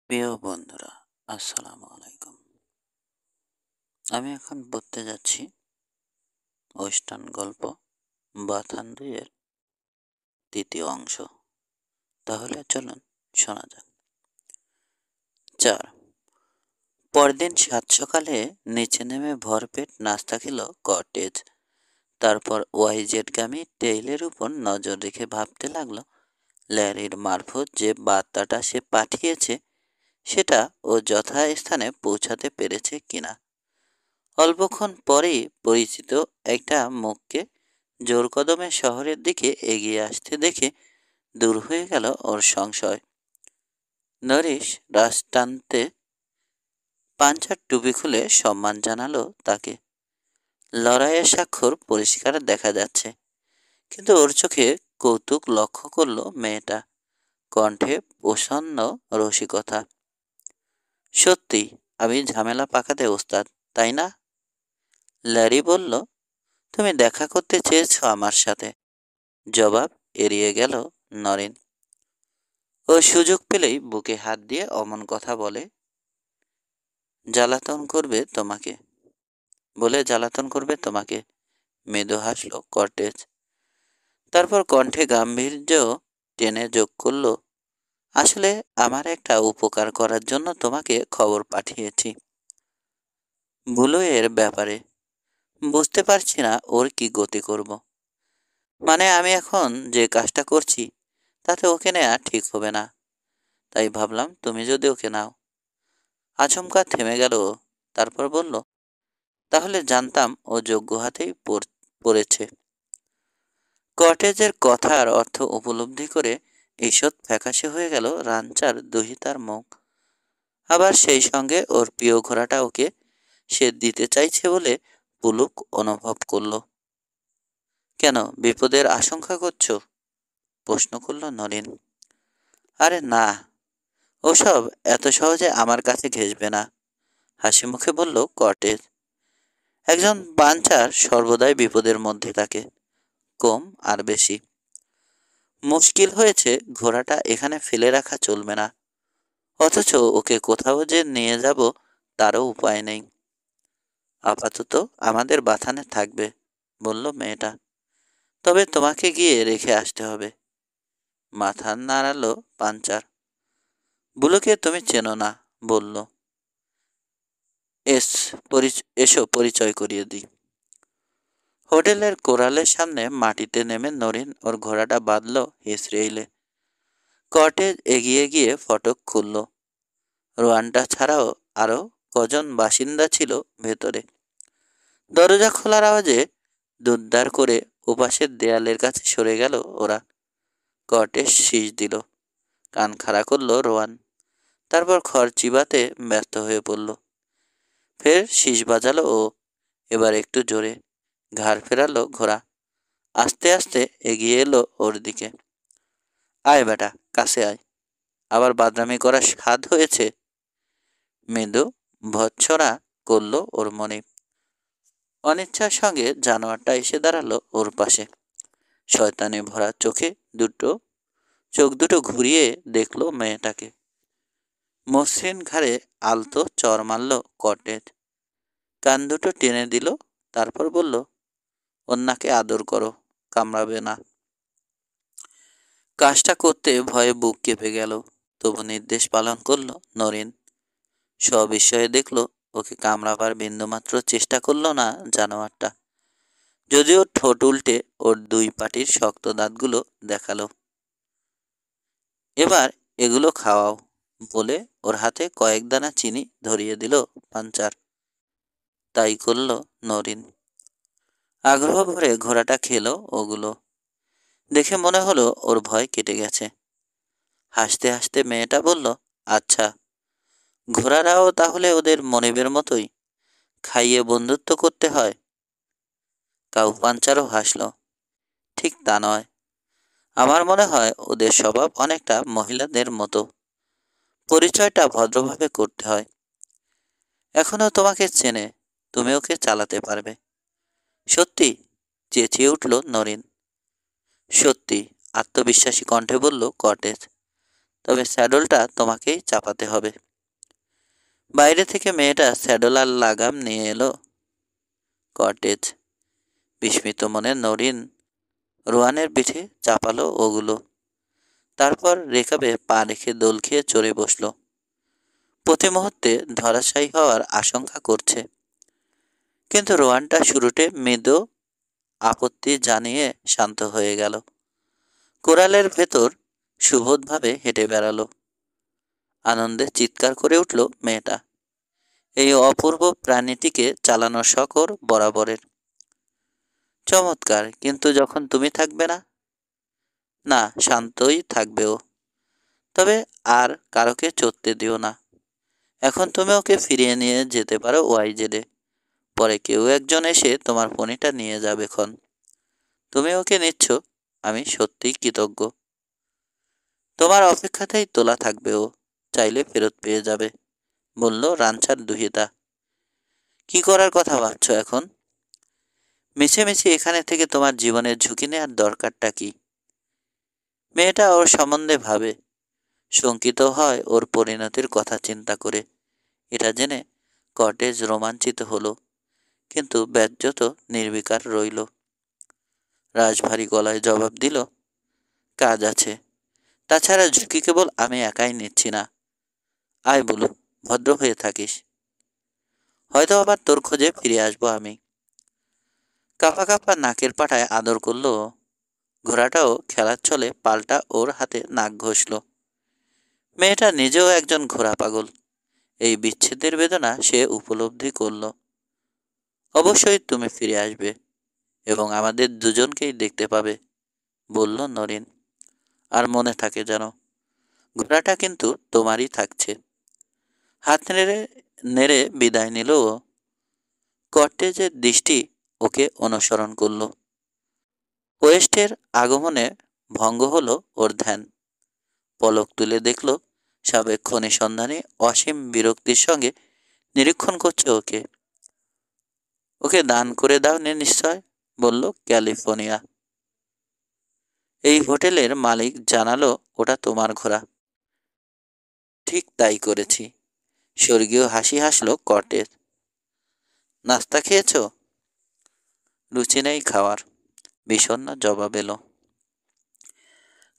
প্রিয় বন্ধুরা, আসসালামু আলাইকুম। আমি এখন পড়তে যাচ্ছি ওয়েস্টার্ন গল্প বাথান ২ এর ৩য় অংশ। তাহলে চলুন শোনা যাক। ৪। পরদিন সাত সকালে নিচে নেমে ভরপেট নাস্তা খেল কটেজ। তারপর ওয়াইজেডগামী টেইলের উপর নজর রেখে ভাবতে লাগলো ল্যারির মারফত যে বার্তাটা সে পাঠিয়েছে সেটা ও যথাস্থানে পৌঁছাতে পেরেছে কিনা। অল্পক্ষণ পরেই পরিচিত একটা মুখকে জোরকদমে শহরের দিকে এগিয়ে আসতে দেখে দূর হয়ে গেল ওর সংশয়। নরিশ রাশ টানতে পাঞ্চার টুপি খুলে সম্মান জানালো তাকে। লড়াইয়ের স্বাক্ষর পরিষ্কার দেখা যাচ্ছে, কিন্তু ওর চোখে কৌতুক লক্ষ্য করল মেয়েটা, কণ্ঠে প্রসন্ন রসিকতা। সত্যি আমি ঝামেলা পাকাতে ওস্তাদ, তাই না? ল্যারি বলল, তুমি দেখা করতে চেয়েছ আমার সাথে। জবাব এড়িয়ে গেল নরেন। ও সুযোগ পেলেই বুকে হাত দিয়ে অমন কথা বলে জ্বালাতন করবে তোমাকে, জ্বালাতন করবে তোমাকে। মৃদু হাসল কর্টেজ। তারপর কণ্ঠে গাম্ভীর্য টেনে যোগ করল, আসলে আমার একটা উপকার করার জন্য তোমাকে খবর পাঠিয়েছি বুলুয়ের ব্যাপারে। বুঝতে পারছি না ওর কি গতি করব। মানে আমি এখন যে কাজটা করছি তাতে ওকে নেওয়া ঠিক হবে না, তাই ভাবলাম তুমি যদি ওকে নাও। আচমকা থেমে গেল ও। তারপর বলল, তাহলে জানতাম ও যোগ্য হাতেই পড়েছে। কটেজের কথার অর্থ উপলব্ধি করে ঈষৎ ফ্যাকাশে হয়ে গেল রাঞ্চার দুহিতার মুখ। আবার সেই সঙ্গে ওর প্রিয় ঘোড়াটা ওকে সে দিতে চাইছে বলে পুলক অনুভব করল। কেন, বিপদের আশঙ্কা করছো? প্রশ্ন করল নলিন। আরে না, ওসব এত সহজে আমার কাছে ঘেঁষবে না, হাসি মুখে বলল কটেজ। একজন পাঞ্চার সর্বদাই বিপদের মধ্যে থাকে, কম আর বেশি। মুশকিল হয়েছে ঘোড়াটা এখানে ফেলে রাখা চলবে না, অথচ ওকে কোথাও যে নিয়ে যাব তারও উপায় নেই। আপাতত আমাদের বাথানে থাকবে, বলল মেয়েটা। তবে তোমাকে গিয়ে রেখে আসতে হবে। মাথা নাড়ালো পাঞ্চার। বুলোকে তুমি চেনো না, বলল। এস এসো পরিচয় করিয়ে দিই। হোটেলের কোরালের সামনে মাটিতে নেমে নরিন ওর ঘোড়াটা বাঁধল হিসড়েইলে। কটেজ এগিয়ে গিয়ে ফটক খুলল। রোয়ানটা ছাড়াও আরো কজন বাসিন্দা ছিল ভেতরে। দরজা খোলার আওয়াজে দুদ্দার করে ওপাশের দেয়ালের কাছে সরে গেল ওরা। কটেজ শীষ দিল, কান খাড়া করল রোয়ান। তারপর খড় চিবাতে ব্যস্ত হয়ে পড়ল। ফের শীষ বাজালো ও, এবার একটু জোরে। ঘাড় ফেরালো ঘোড়া। আস্তে আস্তে এগিয়ে এলো ওর দিকে। আয় বেটা, কাছে আয়। আবার বাদরামি করার স্বাদ হয়েছে? মৃদু ভৎসনা করল ওর মনে। অনিচ্ছার সঙ্গে জানোয়ারটা এসে দাঁড়ালো ওর পাশে। শয়তানে ভরা চোখ দুটো ঘুরিয়ে দেখলো মেয়েটাকে। মসৃণ ঘাড়ে আলতো চর মারল কটেজ। কান দুটো টেনে দিল। তারপর বলল, অন্যকে আদর করো, কামড়াবে না। কাজটা করতে ভয়ে বুক কেঁপে গেল, তবু নির্দেশ পালন করল নরেন। সবিস্ময়ে দেখল ওকে কামড়াবার বিন্দুমাত্র চেষ্টা করল না জানোয়ারটা, যদিও ঠোঁট উল্টে ওর দুই পাটির শক্ত দাঁতগুলো দেখালো। এবার এগুলো খাওয়াও, বলে ওর হাতে কয়েক দানা চিনি ধরিয়ে দিল পাঞ্চার। তাই করল নরিন। আগ্রহ ভরে ঘোড়াটা খেলো ওগুলো। দেখে মনে হলো ওর ভয় কেটে গেছে। হাসতে হাসতে মেয়েটা বলল, আচ্ছা, ঘোড়ারাও তাহলে ওদের মনিবের মতোই খাইয়ে বন্ধুত্ব করতে হয়? কাউ পাঞ্চারও হাসল। ঠিক তা নয়, আমার মনে হয় ওদের স্বভাব অনেকটা মহিলাদের মতো, পরিচয়টা ভদ্রভাবে করতে হয়। এখনো তোমাকে চেনে, তুমি ওকে চালাতে পারবে। সত্যি? চেঁচিয়ে উঠল নরিন। সত্যি, আত্মবিশ্বাসী কণ্ঠে বলল কটেজ। তবে স্যাডলটা তোমাকেই চাপাতে হবে। বাইরে থেকে মেয়েটা স্যাডল আর লাগাম নিয়ে এলো। কটেজ। বিস্মিত মনে নরিন রোয়ানের পিঠে চাপালো ওগুলো। তারপর রেকাবে পা রেখে দোল খেয়ে চড়ে বসল। প্রতি মুহূর্তে ধরাশায়ী হওয়ার আশঙ্কা করছে, কিন্তু রোয়ানটা শুরুতে মৃদু আপত্তি জানিয়ে শান্ত হয়ে গেল। কোরালের ভেতর সুবোধভাবে হেঁটে বেড়ালো। আনন্দে চিৎকার করে উঠল মেয়েটা। এই অপূর্ব প্রাণীটিকে চালানোর শখ ওর বরাবরের। চমৎকার, কিন্তু যখন তুমি থাকবে না? না, শান্তই থাকবে ও। তবে আর কারোকে চড়তে দিও না। এখন তুমি ওকে ফিরিয়ে নিয়ে যেতে পারো ওয়াইজেডে। পরে কেউ একজন এসে তোমার পনিটা নিয়ে যাবে ক্ষণ। তুমি ওকে নিচ্ছ, আমি সত্যিই কৃতজ্ঞ। তোমার অপেক্ষাতেই তোলা থাকবে ও, চাইলে ফেরত পেয়ে যাবে, বলল রানছার দুহিতা। কি করার কথা ভাবছ এখন? মিছে এখানে থেকে তোমার জীবনের ঝুঁকি নেওয়ার দরকারটা কি? মেয়েটা ওর সম্বন্ধে ভাবে, শঙ্কিত হয় ওর পরিণতির কথা চিন্তা করে। এটা জেনে কটেজ রোমাঞ্চিত হলো, কিন্তু ব্যজ্যত নির্বিকার রইল। রাজভারী গলায় জবাব দিল, কাজ আছে। তাছাড়া ঝুঁকি কেবল আমি একাই নিচ্ছি না। আয় বলু, ভদ্র হয়ে থাকিস। হয়তো আবার তোর খোঁজে ফিরে আসবো আমি। কাঁপা কাঁপা নাকের পাটায় আদর করলো। ঘোড়াটাও খেলার ছলে পাল্টা ওর হাতে নাক ঘষল। মেয়েটা নিজেও একজন ঘোড়া পাগল। এই বিচ্ছেদের বেদনা সে উপলব্ধি করল। অবশ্যই তুমি ফিরে আসবে এবং আমাদের দুজনকেই দেখতে পাবে, বলল নরিন। আর মনে থাকে যেন, ঘোড়াটা কিন্তু তোমারই থাকছে। হাত নেড়ে নেড়ে বিদায় নিল ও। কর্টেজের দৃষ্টি ওকে অনুসরণ করল। ওয়েস্টের আগমনে ভঙ্গ হলো ওর ধ্যান। পলক তুলে দেখল সাবেক খনি সন্ধানী অসীম বিরক্তির সঙ্গে নিরীক্ষণ করছে ওকে। ওকে দান করে দাও নে নিশ্চয়, বলল ক্যালিফোর্নিয়া। এই হোটেলের মালিক জানালো ওটা তোমার ঘোড়া। ঠিক তাই করেছি। স্বর্গীয় হাসি হাসল কর্টেজ। নাস্তা খেয়েছ? রুচি নেই খাওয়ার, বিষণ্ণ জবাব এলো।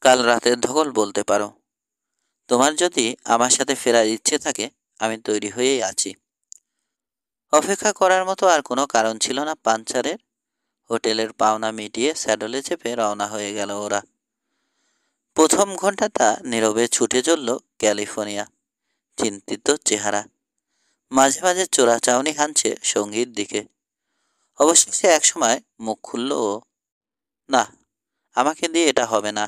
কাল রাতের ধকল বলতে পারো। তোমার যদি আমার সাথে ফেরার ইচ্ছে থাকে, আমি তৈরি হয়েই আছি। অপেক্ষা করার মতো আর কোনো কারণ ছিল না পাঞ্চারের। হোটেলের পাওনা মিটিয়ে স্যাডলে চেপে রওনা হয়ে গেল ওরা। প্রথম ঘন্টাটা নীরবে ছুটে চলল ক্যালিফোর্নিয়া। চিন্তিত চেহারা, মাঝে মাঝে চোরাচাউনি হানছে সঙ্গীর দিকে। অবশেষে একসময় মুখ খুলল ও, না, আমাকে দিয়ে এটা হবে না।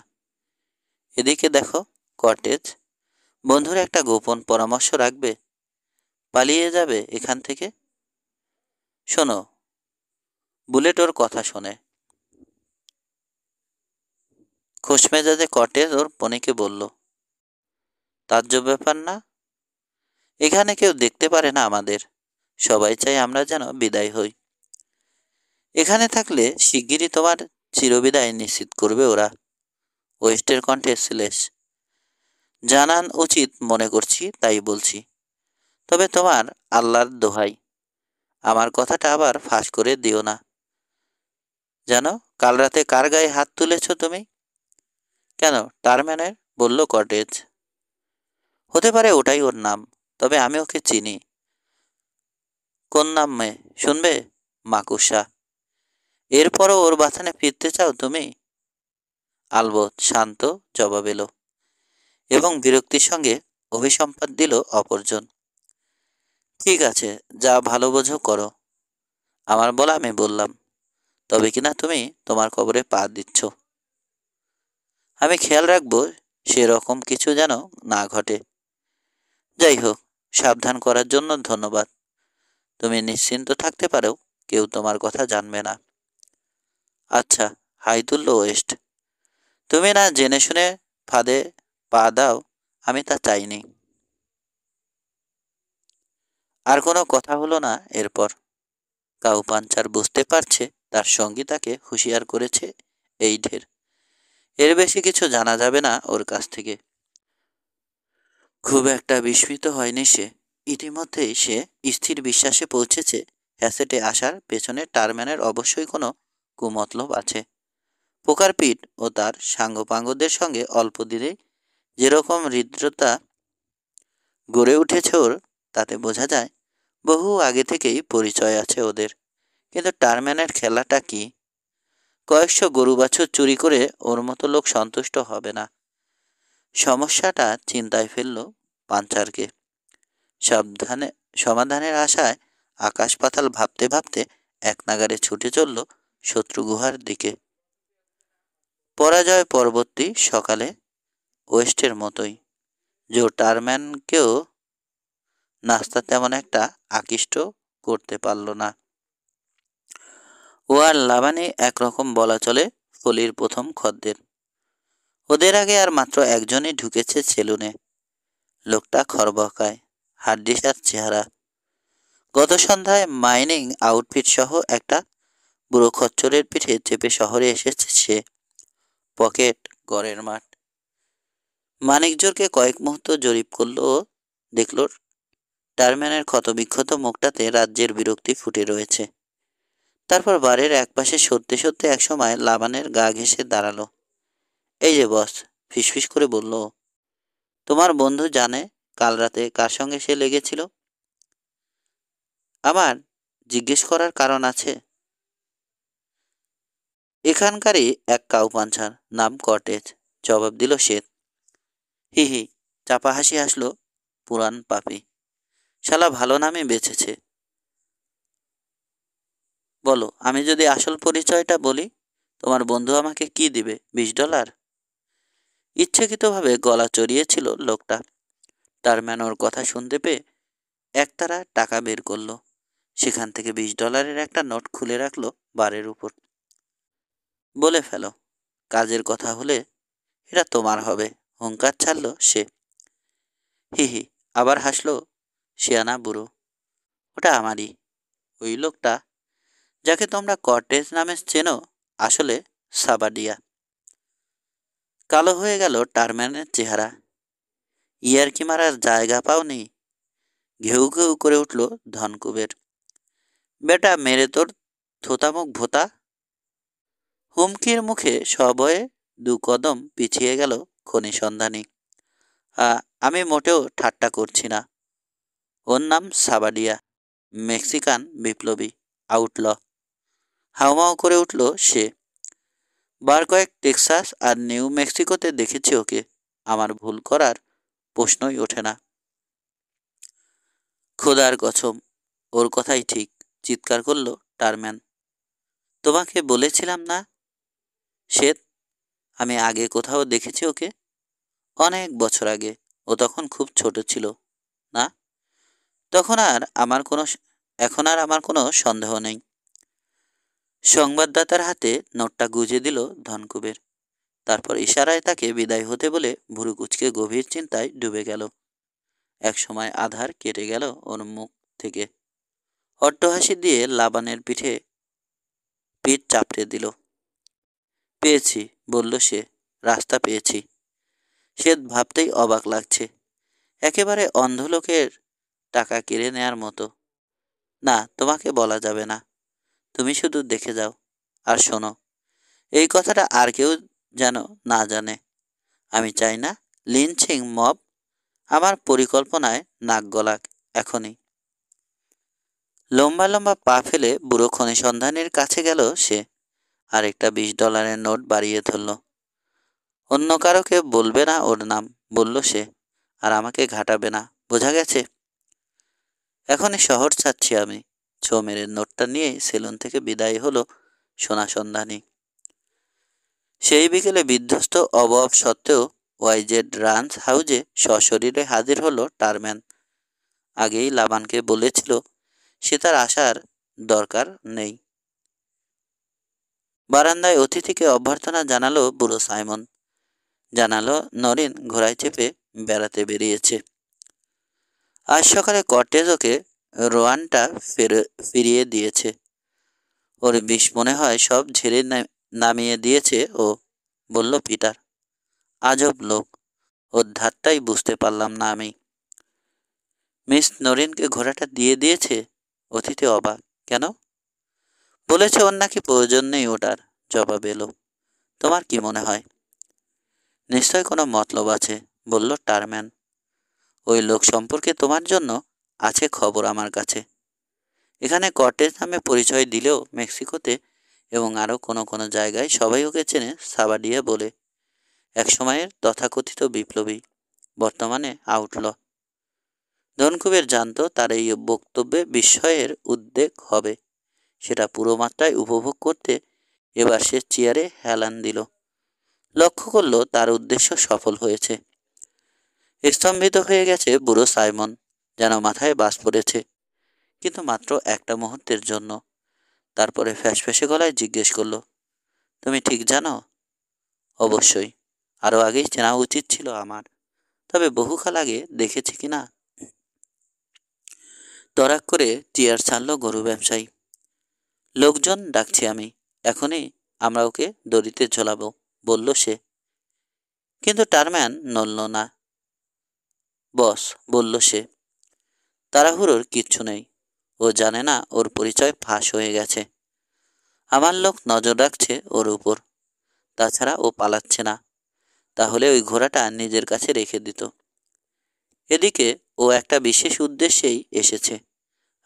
এদিকে দেখো কটেজ, বন্ধুর একটা গোপন পরামর্শ রাখবে? পালিয়ে যাবে এখান থেকে? শোনো, বুলেট ওর কথা শোনে। খোশমেজাজে কটেজ ওর পনিকে বলল, তাজ্জব ব্যাপার না? এখানে কেউ দেখতে পারে না আমাদের। সবাই চাই আমরা যেন বিদায় হই। এখানে থাকলে শিগগিরই তোমার চিরবিদায় নিশ্চিত করবে ওরা। ওয়েস্টের কণ্ঠে শ্লেষ। জানান উচিত মনে করছি, তাই বলছি। তবে তোমার আল্লাহর দোহাই, আমার কথাটা আবার ফাঁস করে দিও না। জানো কাল রাতে কার গায়ে হাত তুলেছ তুমি? কেন, টারম্যানের, বলল কটেজ। হতে পারে ওটাই ওর নাম, তবে আমি ওকে চিনি। কোন নাম মেয়ে শুনবে? মাকুসা। এরপরও ওর বাথানে ফিরতে চাও তুমি? আলবৎ, শান্ত জবাব এলো, এবং বিরক্তির সঙ্গে অভিসম্পাদ দিল অপরজন। ঠিক আছে, যা ভালো বোঝো করো। আমার বলা আমি বললাম, তবে কিনা তুমি তোমার কবরে পা দিচ্ছ। আমি খেয়াল রাখবো সেরকম কিছু যেন না ঘটে। যাই হোক, সাবধান করার জন্য ধন্যবাদ। তুমি নিশ্চিন্ত থাকতে পারো, কেউ তোমার কথা জানবে না। আচ্ছা, হাই তুলল ওয়েস্ট। তুমি না জেনে শুনে ফাঁদে পা দাও, আমি তা চাইনি। আর কোনো কথা হলো না এরপর। কাউ পাঞ্চার বুঝতে পারছে তার সঙ্গী তাকে হুঁশিয়ার করেছে, এই ঢের। এর বেশি কিছু জানা যাবে না ওর কাছ থেকে। খুব একটা বিস্মিত হয়নি সে। ইতিমধ্যেই সে স্থির বিশ্বাসে পৌঁছেছে হ্যাসেটে আসার পেছনে টারম্যানের অবশ্যই কোনো কুমতলব আছে। পোকার পিঠ ও তার সাঙ্গপাঙ্গদের সঙ্গে অল্প দিনেই যেরকম হৃদ্রতা গড়ে উঠেছে ওর, তাতে বোঝা যায় বহু আগে থেকেই পরিচয় আছে ওদের। কিন্তু টারম্যানের খেলাটা কি? কয়েকশো গরু বাছুর চুরি করে ওর মতো লোক সন্তুষ্ট হবে না। সমস্যাটা চিন্তায় ফেলল পাঞ্চারকে। সাবধানে সমাধানের আশায় আকাশ পাতাল ভাবতে ভাবতে এক নাগাড়ে ছুটে চলল শত্রু গুহার দিকে। পরাজয় পরবর্তী সকালে ওয়েস্টের মতোই জো টারম্যানকেও নাস্তা তেমন একটা আকৃষ্ট করতে পারল না। ও আর লাবানি একরকম বলা চলে ফলির প্রথম খদ্দের। ওদের আগে আর মাত্র একজনই ঢুকেছে সেলুনে। লোকটা খরবকায়, হাড্ডিসার চেহারা। গত সন্ধ্যায় মাইনিং আউটফিট সহ একটা বুড়ো খচ্চরের পিঠে চেপে শহরে এসেছে সে। পকেট গড়ের মাঠ। মানিকজোরকে কয়েক মুহূর্ত জরিপ করলো ও দেখল টারম্যানের ক্ষতবিক্ষত মুখটাতে রাজ্যের বিরক্তি ফুটে রয়েছে। তারপর বারের একপাশে সরতে সরতে একসময় লাবানের গা ঘেঁষে দাঁড়ালো। এই যে বস, ফিসফিস করে বলল, তোমার বন্ধু জানে কাল রাতে কার সঙ্গে সে লেগেছিল? আমার জিজ্ঞেস করার কারণ আছে। এখানকারই এক কাউ পাঞ্চার, নাম কটেজ, জবাব দিল সে। হি হি, চাপা হাসি হাসলো পুরান পাপি। শালা ভালো নামই বেঁচেছে। বলো, আমি যদি আসল পরিচয়টা বলি, তোমার বন্ধু আমাকে কি দিবে? $20? ইচ্ছাকৃতভাবে গলা চড়িয়েছিল লোকটা। টারম্যান ওর কথা শুনতে পেয়ে একতারা টাকা বের করলো। সেখান থেকে $20 একটা নোট খুলে রাখলো বারের উপর। বলে ফেলো, কাজের কথা হলে এটা তোমার হবে, হুঙ্কার ছাড়লো সে। হি হি, আবার হাসলো শিয়ানা বুড়ো। ওটা আমারই। ওই লোকটা যাকে তোমরা কর্টেজ নামে চেনো, আসলে সাবাডিয়া। কালো হয়ে গেল টারম্যানের চেহারা। ইয়ারকি মারার জায়গা পাওনি? ঘেউ ঘেউ করে উঠল ধনকুবের। বেটা মেরে তোর থোতামুখ ভোতা। হুমকির মুখে সভয়ে 2 কদম পিছিয়ে গেল খনি সন্ধানী। আমি মোটেও ঠাট্টা করছি না। ওর নাম সাবাডিয়া, মেক্সিকান বিপ্লবী, আউটল। হাউমাউ করে উঠল সে। বার কয়েক টেক্সাস আর নিউ মেক্সিকোতে দেখেছি ওকে। আমার ভুল করার প্রশ্নই ওঠে না। খোদার কসম, ওর কথাই ঠিক, চিৎকার করল টারম্যান। তোমাকে বলেছিলাম না শ্বেত, আমি আগে কোথাও দেখেছি ওকে। অনেক বছর আগে। ও তখন খুব ছোট ছিল না? তখন আর আমার কোনো এখন আর আমার কোনো সন্দেহ নেই। সংবাদদাতার হাতে নোটটা গুজে দিল ধনকুবের। তারপর ইশারায় তাকে বিদায় হতে বলে ভুরু কুচকে গভীর চিন্তায় ডুবে গেল। এক সময় আধার কেটে গেল ওর মুখ থেকে। অট্টহাসি দিয়ে লাবানের পিঠ চাপড়ে দিল। পেয়েছি, বলল সে, রাস্তা পেয়েছি। সে ভাবতেই অবাক লাগছে। একেবারে অন্ধ লোকের টাকা কেড়ে নেয়ার মতো। না, তোমাকে বলা যাবে না। তুমি শুধু দেখে যাও। আর শোনো, এই কথাটা আর কেউ যেন না জানে। আমি চাই না লিঞ্চিং মব আমার পরিকল্পনায় নাক গলাক এখনই। লম্বা লম্বা পা ফেলে বুড়ো খনি সন্ধানের কাছে গেল সে। আর একটা $20 নোট বাড়িয়ে ধরল। অন্য কারোকে বলবে না ওর নাম, বলল সে। আর আমাকে ঘাটাবে না, বোঝা গেছে? এখনই শহর ছাড়ছি আমি। ছো মেরে নোটটা নিয়ে সেলুন থেকে বিদায় হলো সোনা সন্ধানী। সেই বিকেলে বিধ্বস্ত অভাব সত্ত্বেও ওয়াইজেড রান্স হাউজে সশরীরে হাজির হলো টারম্যান। আগেই লাবানকে বলেছিল সে তার আসার দরকার নেই। বারান্দায় অতিথিকে অভ্যর্থনা জানালো বুড়ো সাইমন। জানালো নরিন ঘোড়ায় চেপে বেড়াতে বেরিয়েছে। আজ সকালে কর্টেজ ওকে রোয়ানটা ফিরিয়ে দিয়েছে। ওর বিষ মনে হয় সব ঝেড়ে নামিয়ে দিয়েছে ও, বলল পিটার। আজব লোক। ওর ধারটাই বুঝতে পারলাম না আমি। মিস নরিনকে ঘোড়াটা দিয়ে দিয়েছে? অতিথি অবাক। কেন? বলেছে ওর নাকি প্রয়োজন নেই ওটার, জবাব এলো। তোমার কি মনে হয়? নিশ্চয় কোনো মতলব আছে, বলল টারম্যান। ওই লোক সম্পর্কে তোমার জন্য আছে খবর আমার কাছে। এখানে কর্টেজ নামে পরিচয় দিলেও মেক্সিকোতে এবং আরও কোনো কোনো জায়গায় সবাই ওকে চেনে সাবাডিয়া বলে। এক সময়ের তথাকথিত বিপ্লবী, বর্তমানে আউটল। ধনকুবের জানত তার এই বক্তব্যে বিস্ময়ের উদ্বেগ হবে। সেটা পুরো মাত্রায় উপভোগ করতে এবার সে চেয়ারে হেলান দিল। লক্ষ্য করল তার উদ্দেশ্য সফল হয়েছে। স্তম্ভিত হয়ে গেছে বুড়ো সাইমন, যেন মাথায় বাজ পড়েছে, কিন্তু মাত্র একটা মুহূর্তের জন্য। তারপরে ফ্যাসফ্যাসে গলায় জিজ্ঞেস করল, তুমি ঠিক জানো? অবশ্যই, আরও আগেই চেনা উচিত ছিল আমার, তবে বহুকাল আগে দেখেছি কিনা। তরাক করে চেয়ার ছাড়ল গরু ব্যবসায়ী। লোকজন ডাকছি আমি, এখনই আমরা ওকে দড়িতে ঝোলাবো, বলল সে। কিন্তু টারম্যান নড়ল না। বস, বলল সে, তাড়াহুড়োর কিচ্ছু নেই। ও জানে না ওর পরিচয় ফাঁস হয়ে গেছে। আমার লোক নজর রাখছে ওর উপর। তাছাড়া ও পালাচ্ছে না, তাহলে ওই ঘোড়াটা নিজের কাছে রেখে দিত। এদিকে ও একটা বিশেষ উদ্দেশ্যেই এসেছে।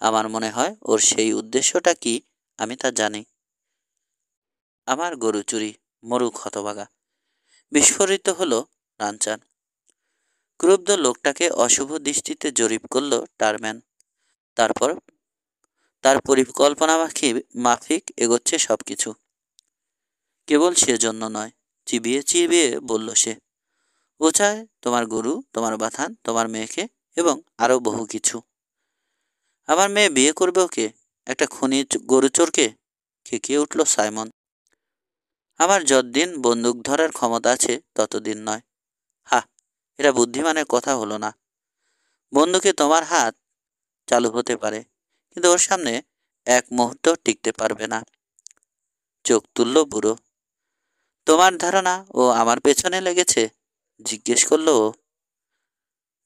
আমার মনে হয় ওর সেই উদ্দেশ্যটা কি আমি তা জানি। আমার গরু চুরি, মরুক হতভাগা, বিস্ফোরিত হলো রানচান। ক্রুব্ধ লোকটাকে অশুভ দৃষ্টিতে জরিপ করল টারম্যান। তারপর তার পরিকল্পনা মাফিক এগোচ্ছে সবকিছু। কেবল সেজন্য নয়, চিবিয়ে চিবিয়ে বলল সে। ও চায় তোমার গরু, তোমার বাথান, তোমার মেয়েকে এবং আরও বহু কিছু। আমার মেয়ে বিয়ে করবে ওকে, একটা খুনি গরু চোরকে? খেকিয়ে উঠল সাইমন। আমার যতদিন বন্দুক ধরার ক্ষমতা আছে ততদিন নয়। হা, এটা বুদ্ধিমানের কথা হলো না। বন্দুকে তোমার হাত চালু হতে পারে, কিন্তু ওর সামনে এক মুহূর্ত টিকতে পারবে না। চোখ তুলল বুড়ো। তোমার ধারণা ও আমার পেছনে লেগেছে? জিজ্ঞেস করলো ও।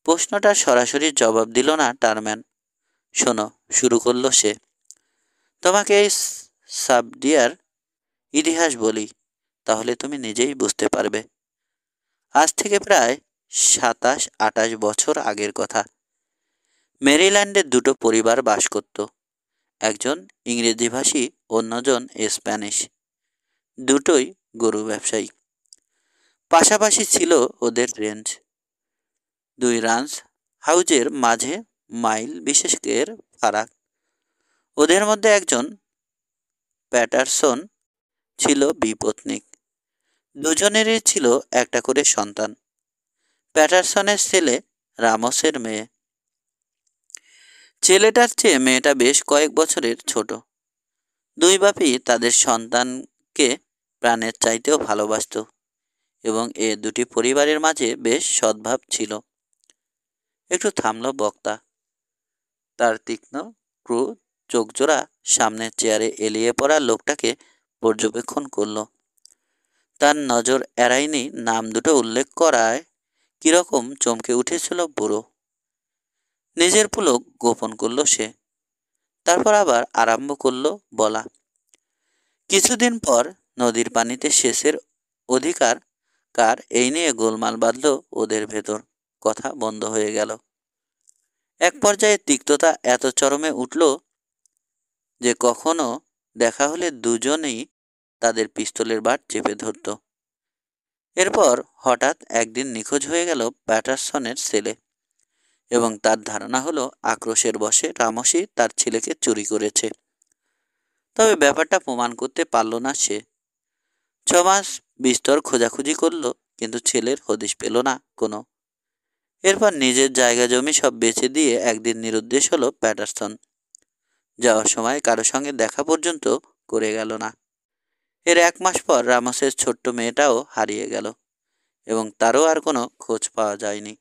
প্রশ্নটা সরাসরি জবাব দিল না টারম্যান। শোনো, শুরু করলো সে, তোমাকে এই সাবডিয়ার ইতিহাস বলি, তাহলে তুমি নিজেই বুঝতে পারবে। আজ থেকে প্রায় 27-28 বছর আগের কথা। মেরিল্যান্ডে দুটো পরিবার বাস করত। একজন ইংরেজিভাষী, অন্যজন স্প্যানিশ। দুটোই গরু ব্যবসায়ী। পাশাপাশি ছিল ওদের রেঞ্জ। দুই রাঞ্চ হাউজের মাঝে মাইল বিশেষের ফারাক। ওদের মধ্যে একজন, প্যাটারসন, ছিল বিপত্নিক। দুজনেরই ছিল একটা করে সন্তান। প্যাটারসনের ছেলে রামসের মেয়ে। ছেলেটার চেয়ে মেয়েটা বেশ কয়েক বছরের ছোট। দুই বাপই তাদের সন্তানকে প্রাণের চাইতেও ভালোবাসত এবং এ দুটি পরিবারের মাঝে বেশ সদ্ভাব ছিল। একটু থামল বক্তা। তার তীক্ষ্ণ ক্রুর চোখজোড়া সামনের চেয়ারে এলিয়ে পড়া লোকটাকে পর্যবেক্ষণ করল। তার নজর এড়ায়নি নাম দুটো উল্লেখ করায় কিরকম চমকে উঠেছিল বুড়ো। নিজের পুলক গোপন করল সে। তারপর আবার আরম্ভ করলো বলা। কিছুদিন পর নদীর পানিতে সেচের অধিকার কার, এই নিয়ে গোলমাল বাঁধল ওদের ভেতর। কথা বন্ধ হয়ে গেল। এক পর্যায়ে তিক্ততা এত চরমে উঠল যে কখনো দেখা হলে দুজনেই তাদের পিস্তলের বাট চেপে ধরত। এরপর হঠাৎ একদিন নিখোঁজ হয়ে গেল প্যাটারসনের ছেলে, এবং তার ধারণা হলো আক্রোশের বশে রামসি তার ছেলেকে চুরি করেছে। তবে ব্যাপারটা প্রমাণ করতে পারল না সে। 6 মাস বিস্তর খোঁজাখুঁজি করল, কিন্তু ছেলের হদিশ পেল না কোনো। এরপর নিজের জায়গা জমি সব বেচে দিয়ে একদিন নিরুদ্দেশ হলো প্যাটারসন। যাওয়ার সময় কারো সঙ্গে দেখা পর্যন্ত করে গেল না। এর 1 মাস পর রামসের ছোট্ট মেয়েটাও হারিয়ে গেল এবং তারও আর কোনো খোঁজ পাওয়া যায়নি।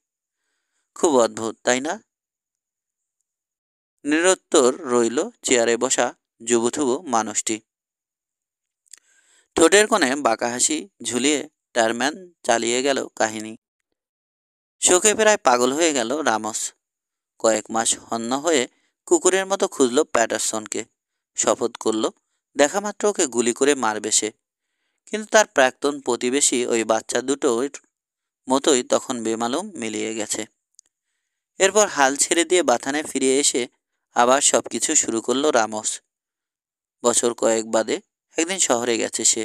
খুব অদ্ভুত, তাই না? নিরুত্তর রইল চেয়ারে বসা জুবুথুবু মানুষটি। ঠোঁটের কোণে বাঁকা হাসি ঝুলিয়ে টারম্যান চালিয়ে গেল কাহিনী। শোকে প্রায় পাগল হয়ে গেল রামস। কয়েক মাস হন্য হয়ে কুকুরের মতো খুঁজল প্যাটারসনকে। শপথ করল দেখা মাত্র ওকে গুলি করে মারবে সে। কিন্তু তার প্রাক্তন প্রতিবেশী ওই বাচ্চা দুটোর মতোই তখন বেমালুম মিলিয়ে গেছে। এরপর হাল ছেড়ে দিয়ে বাথানে ফিরে এসে আবার সবকিছু শুরু করলো রামস। বছর কয়েক বাদে একদিন শহরে গেছে সে।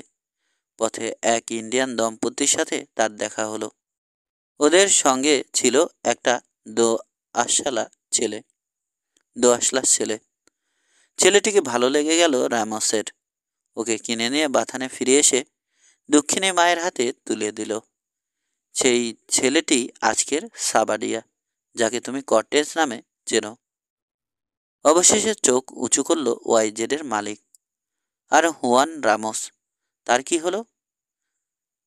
পথে এক ইন্ডিয়ান দম্পতির সাথে তার দেখা হলো। ওদের সঙ্গে ছিল একটা দোআঁশলা ছেলে দোআঁশলা ছেলে। ছেলেটিকে ভালো লেগে গেল রামসের। ওকে কিনে নিয়ে বাথানে ফিরে এসে দক্ষিণী মায়ের হাতে তুলে দিল। সেই ছেলেটি আজকের সাবাডিয়া, যাকে তুমি কর্টেজ নামে চেনো। অবশেষে চোখ উঁচু করল ওয়াইজেডের মালিক। আর হুয়ান রামোস, তার কি হলো?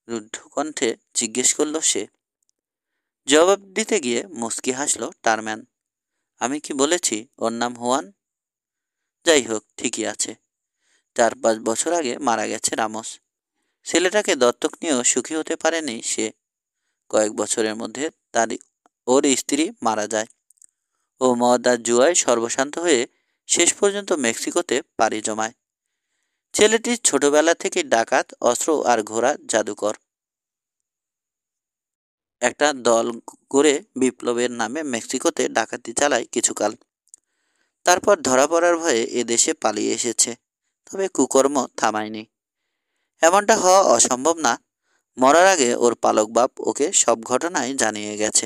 রুদ্ধ কণ্ঠে জিজ্ঞেস করল সে। জবাব দিতে গিয়ে মুচকি হাসল টারম্যান। আমি কি বলেছি ওর নাম হুয়ান? যাই হোক, ঠিকই আছে। 4-5 বছর আগে মারা গেছে রামোস। ছেলেটাকে দত্তক নিয়েও সুখী হতে পারেনি সে। কয়েক বছরের মধ্যে ওর স্ত্রী মারা যায়। ও মদ আর জুয়ায় সর্বশান্ত হয়ে শেষ পর্যন্ত মেক্সিকোতে পাড়ি জমায়। ছেলেটির ছোটবেলা থেকে ডাকাত, অস্ত্র আর ঘোড়া জাদুকর। একটা দল করে বিপ্লবের নামে মেক্সিকোতে ডাকাতি চালায় কিছুকাল। তারপর ধরা পড়ার ভয়ে এদেশে পালিয়ে এসেছে। তবে কুকর্ম থামায়নি। এমনটা হওয়া অসম্ভব না। মরার আগে ওর পালক বাপ ওকে সব ঘটনাই জানিয়ে গেছে।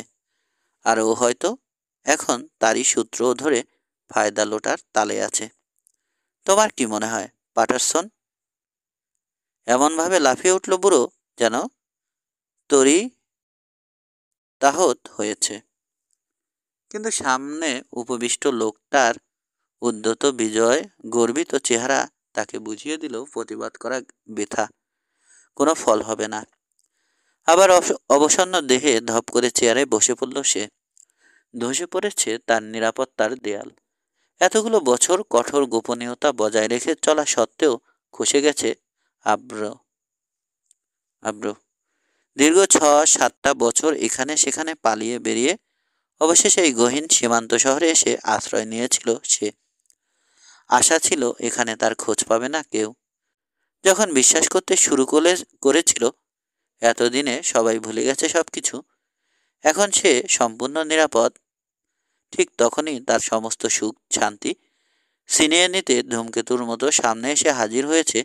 আর ও হয়তো এখন তারই সূত্র ধরে ফায়দা লোটার তালে আছে। তোমার কি মনে হয় পাটারসন? এমনভাবে লাফিয়ে উঠল বুড়ো যেন তরি তাহত হয়েছে। কিন্তু সামনে উপবিষ্ট লোকটার উদ্ধত বিজয় গর্বিত চেহারা তাকে বুঝিয়ে দিল প্রতিবাদ করা বৃথা, কোনো ফল হবে না। আবার অবসন্ন দেহে ধপ করে চেয়ারে বসে পড়ল সে। ধসে পড়েছে তার নিরাপত্তার দেয়াল। এতগুলো বছর কঠোর গোপনীয়তা বজায় রেখে চলা সত্ত্বেও খসে গেছে আব্র আব্র দীর্ঘ 6-7টা বছর এখানে সেখানে পালিয়ে বেরিয়ে অবশেষে এই গহীন সীমান্ত শহরে এসে আশ্রয় নিয়েছিল সে। আশা ছিল এখানে তার খোঁজ পাবে না কেউ। যখন বিশ্বাস করতে শুরু করেছিল এতদিনে সবাই ভুলে গেছে সবকিছু, এখন সে সম্পূর্ণ নিরাপদ, ঠিক তখনই তার সমস্ত সুখ শান্তি ছিনিয়ে নিতে ধূমকেতুর মতো সামনে এসে হাজির হয়েছে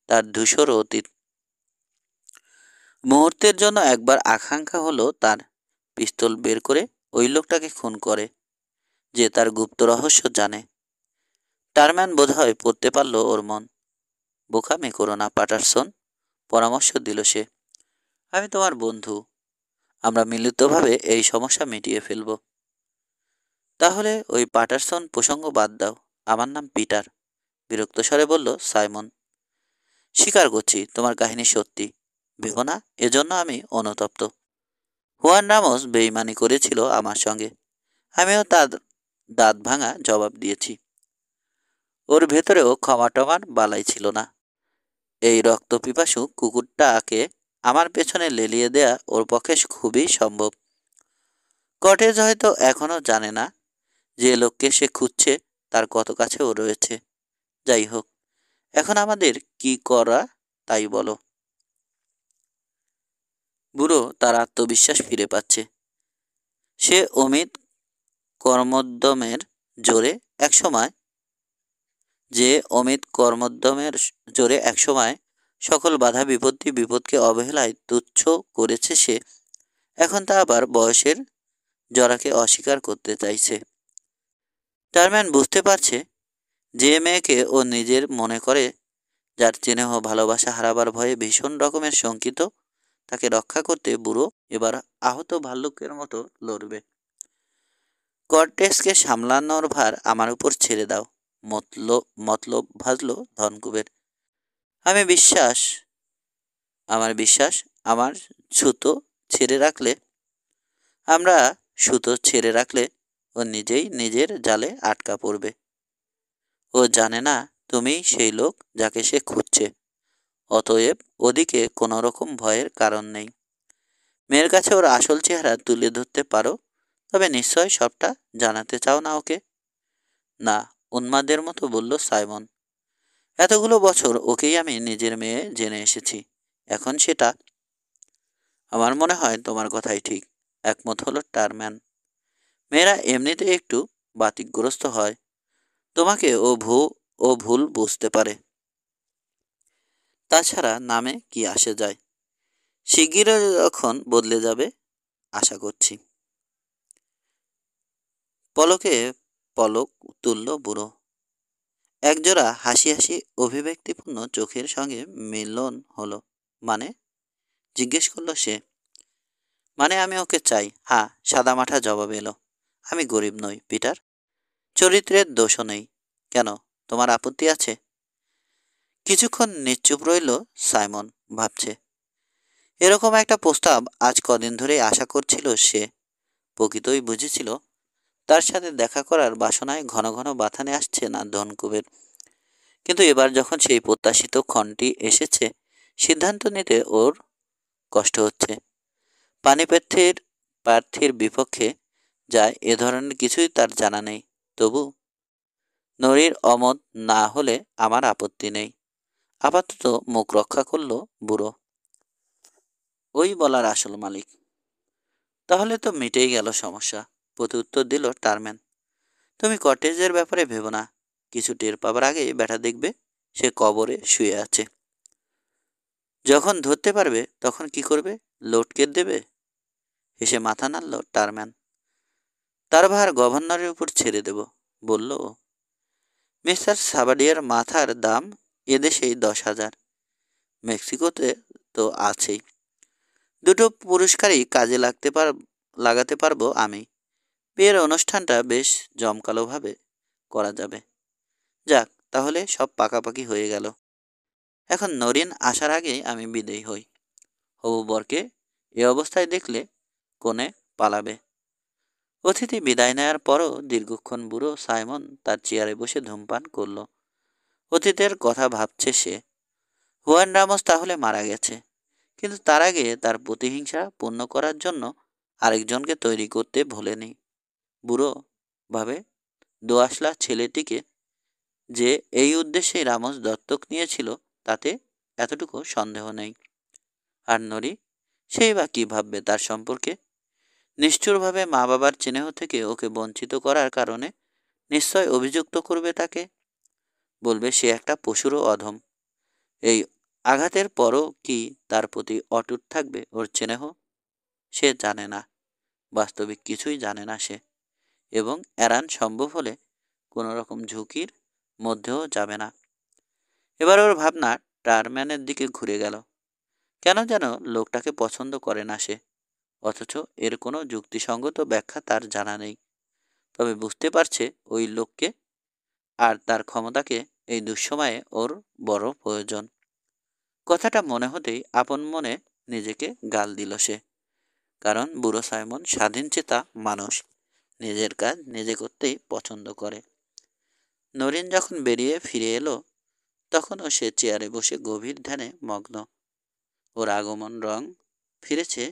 তার ধূসর অতীত। মুহূর্তের জন্য একবার আকাঙ্ক্ষা হলো তার পিস্তল বের করে ওই লোকটাকে খুন করে, যে তার গুপ্ত রহস্য জানে। টারম্যান বোধহয় পড়তে পারল ওর মন। বোকামি করো না পাটারসন, পরামর্শ দিল সে। আমি তোমার বন্ধু, আমরা মিলিতভাবে এই সমস্যা মিটিয়ে ফেলব। তাহলে ওই পাটারসন প্রসঙ্গ বাদ দাও। আমার নাম পিটার, বিরক্ত স্বরে বলল সাইমন। স্বীকার করছি তোমার কাহিনী সত্যি, ভেবো না এজন্য আমি অনুতপ্ত। হুয়ান রামোস বেইমানি করেছিল আমার সঙ্গে, আমিও তার দাঁত ভাঙা জবাব দিয়েছি। ওর ভেতরেও ক্ষমা টমার বালাই ছিল না। এই রক্তপিপাসু কুকুরটাকে আমার পেছনে লেলিয়ে দেয়া ওর পক্ষে খুবই সম্ভব। কটেজ হয়তো এখনো জানে না যে লোককে সে খুঁজছে তার কত কাছে ও রয়েছে। যাই হোক, এখন আমাদের কি করা তাই বলো। বুড়ো তার আত্মবিশ্বাস ফিরে পাচ্ছে। সে অমিত কর্মোদ্যমের জোরে একসময় যে অমিত কর্মোদ্যমের জোরে একসময় সকল বাধা বিপদকে অবহেলায় তুচ্ছ করেছে সে, এখন তা আবার বয়সের জরাকে অস্বীকার করতে চাইছে। টারম্যান বুঝতে পারছে যে মেয়েকে ও নিজের মনে করে, যার স্নেহ ভালোবাসা হারাবার ভয়ে ভীষণ রকমের শঙ্কিত, তাকে রক্ষা করতে বুড়ো এবার আহত ভাল্লুকের মতো লড়বে। কর্টেসকে সামলানোর ভার আমার উপর ছেড়ে দাও। মতলব ভাজল ধনকুবের। আমি বিশ্বাস আমার সুতো ছেড়ে রাখলে আমরা সুতো ছেড়ে রাখলে ও নিজেই নিজের জালে আটকা পড়বে। ও জানে না তুমি সেই লোক যাকে সে খুঁজছে। অতএব ওদিকে কোনো রকম ভয়ের কারণ নেই। মেয়ের কাছে ওর আসল চেহারা তুলে ধরতে পারো, তবে নিশ্চয় সবটা জানাতে চাও না ওকে? না, উন্মাদের মতো বলল সাইমন। এতগুলো বছর ওকেই আমি নিজের মেয়ে জেনে এসেছি, এখন সেটা। আমার মনে হয় তোমার কথাই ঠিক, একমত হলো টারম্যান। মেয়েরা এমনিতে একটু বাতিকগ্রস্ত হয়, তোমাকে ও ভুল বুঝতে পারে। তাছাড়া নামে কি আসে যায়, শিগগিরই যখন বদলে যাবে আশা করছি। পলকে পলক তুলল বুড়ো। একজোড়া হাসি হাসি অভিব্যক্তিপূর্ণ চোখের সঙ্গে মিলন হলো। মানে? জিজ্ঞেস করলো সে। মানে আমি ওকে চাই, হ্যাঁ, সাদামাঠা জবাব এলো। আমি গরিব নই পিটার, চরিত্রের দোষও নেই। কেন, তোমার আপত্তি আছে? কিছুক্ষণ নিশ্চুপ রইল সাইমন, ভাবছে। এরকম একটা প্রস্তাব আজ কদিন ধরেই আশা করছিল সে। প্রকৃতই বুঝেছিল তার সাথে দেখা করার বাসনায় ঘন ঘন বাথানে আসছে না ধনকুবের। কিন্তু এবার যখন সেই প্রত্যাশিত ক্ষণটি এসেছে, সিদ্ধান্ত নিতে ওর কষ্ট হচ্ছে। পানিপ্রার্থীর প্রার্থীর বিপক্ষে যায় এ ধরনের কিছুই তার জানা নেই। তবু নরীর অমত না হলে আমার আপত্তি নেই। আপাতত মুখ রক্ষা করল বুড়ো। ওই বলার আসল মালিক। তাহলে তো মিটেই গেল সমস্যা, প্রত্যুত্তর দিল টারম্যান। তুমি কটেজের ব্যাপারে ভেবো না, কিছু টের পাবার আগেই ব্যাটা দেখবে সে কবরে শুয়ে আছে। যখন ধরতে পারবে তখন কি করবে, লটকে দেবে? হেসে মাথা নাড়ল টারম্যান। তার ভার গভর্নরের উপর ছেড়ে দেব, বলল ও। মিস্টার সাবাডিয়ার মাথার দাম এদেশেই 10,000, মেক্সিকোতে তো আছেই। দুটো পুরস্কারই কাজে লাগাতে পারবো আমি। বিয়ের অনুষ্ঠানটা বেশ জমকালোভাবে করা যাবে। যাক, তাহলে সব পাকাপাকি হয়ে গেল। এখন নরিন আসার আগেই আমি বিদেয় হই। হবু বরকে এ অবস্থায় দেখলে কোণে পালাবে। অতিথি বিদায় নেয়ার পরও দীর্ঘক্ষণ বুড়ো সাইমন তার চেয়ারে বসে ধূমপান করল। অতীতের কথা ভাবছে সে। হুয়ান রামোস তাহলে মারা গেছে, কিন্তু তার আগে তার প্রতিহিংসা পূর্ণ করার জন্য আরেকজনকে তৈরি করতে ভোলেনি। বুড়ো ভাবে দোআঁশলা ছেলেটিকে যে এই উদ্দেশ্যেই রামোস দত্তক নিয়েছিল তাতে এতটুকু সন্দেহ নেই। আর নরি, সেই বা কি ভাববে তার সম্পর্কে? নিষ্ঠুরভাবে মা বাবার স্নেহ থেকে ওকে বঞ্চিত করার কারণে নিশ্চয় অভিযুক্ত করবে তাকে। বলবে সে একটা পশুরও অধম। এই আঘাতের পরও কি তার প্রতি অটুট থাকবে ওর স্নেহ? সে জানে না, বাস্তবিক কিছুই জানে না সে, এবং এড়ান সম্ভব হলে কোনো রকম ঝুঁকির মধ্যেও যাবে না। এবার ওর ভাবনা টারম্যানের দিকে ঘুরে গেল। কেন যেন লোকটাকে পছন্দ করে না সে, অথচ এর কোনো যুক্তিসঙ্গত ব্যাখ্যা তার জানা নেই। তবে বুঝতে পারছে ওই লোককে আর তার ক্ষমতাকে এই দুঃসময়ে ওর বড় প্রয়োজন। কথাটা মনে হতেই আপন মনে নিজেকে গাল দিল সে। কারণ বুড়ো সাইমন স্বাধীনচেতা মানুষ, নিজের কাজ নিজে করতেই পছন্দ করে। নরিন যখন বেরিয়ে ফিরে এলো, তখনও সে চেয়ারে বসে গভীর ধ্যানে মগ্ন। ওর আগমন রং ফিরেছে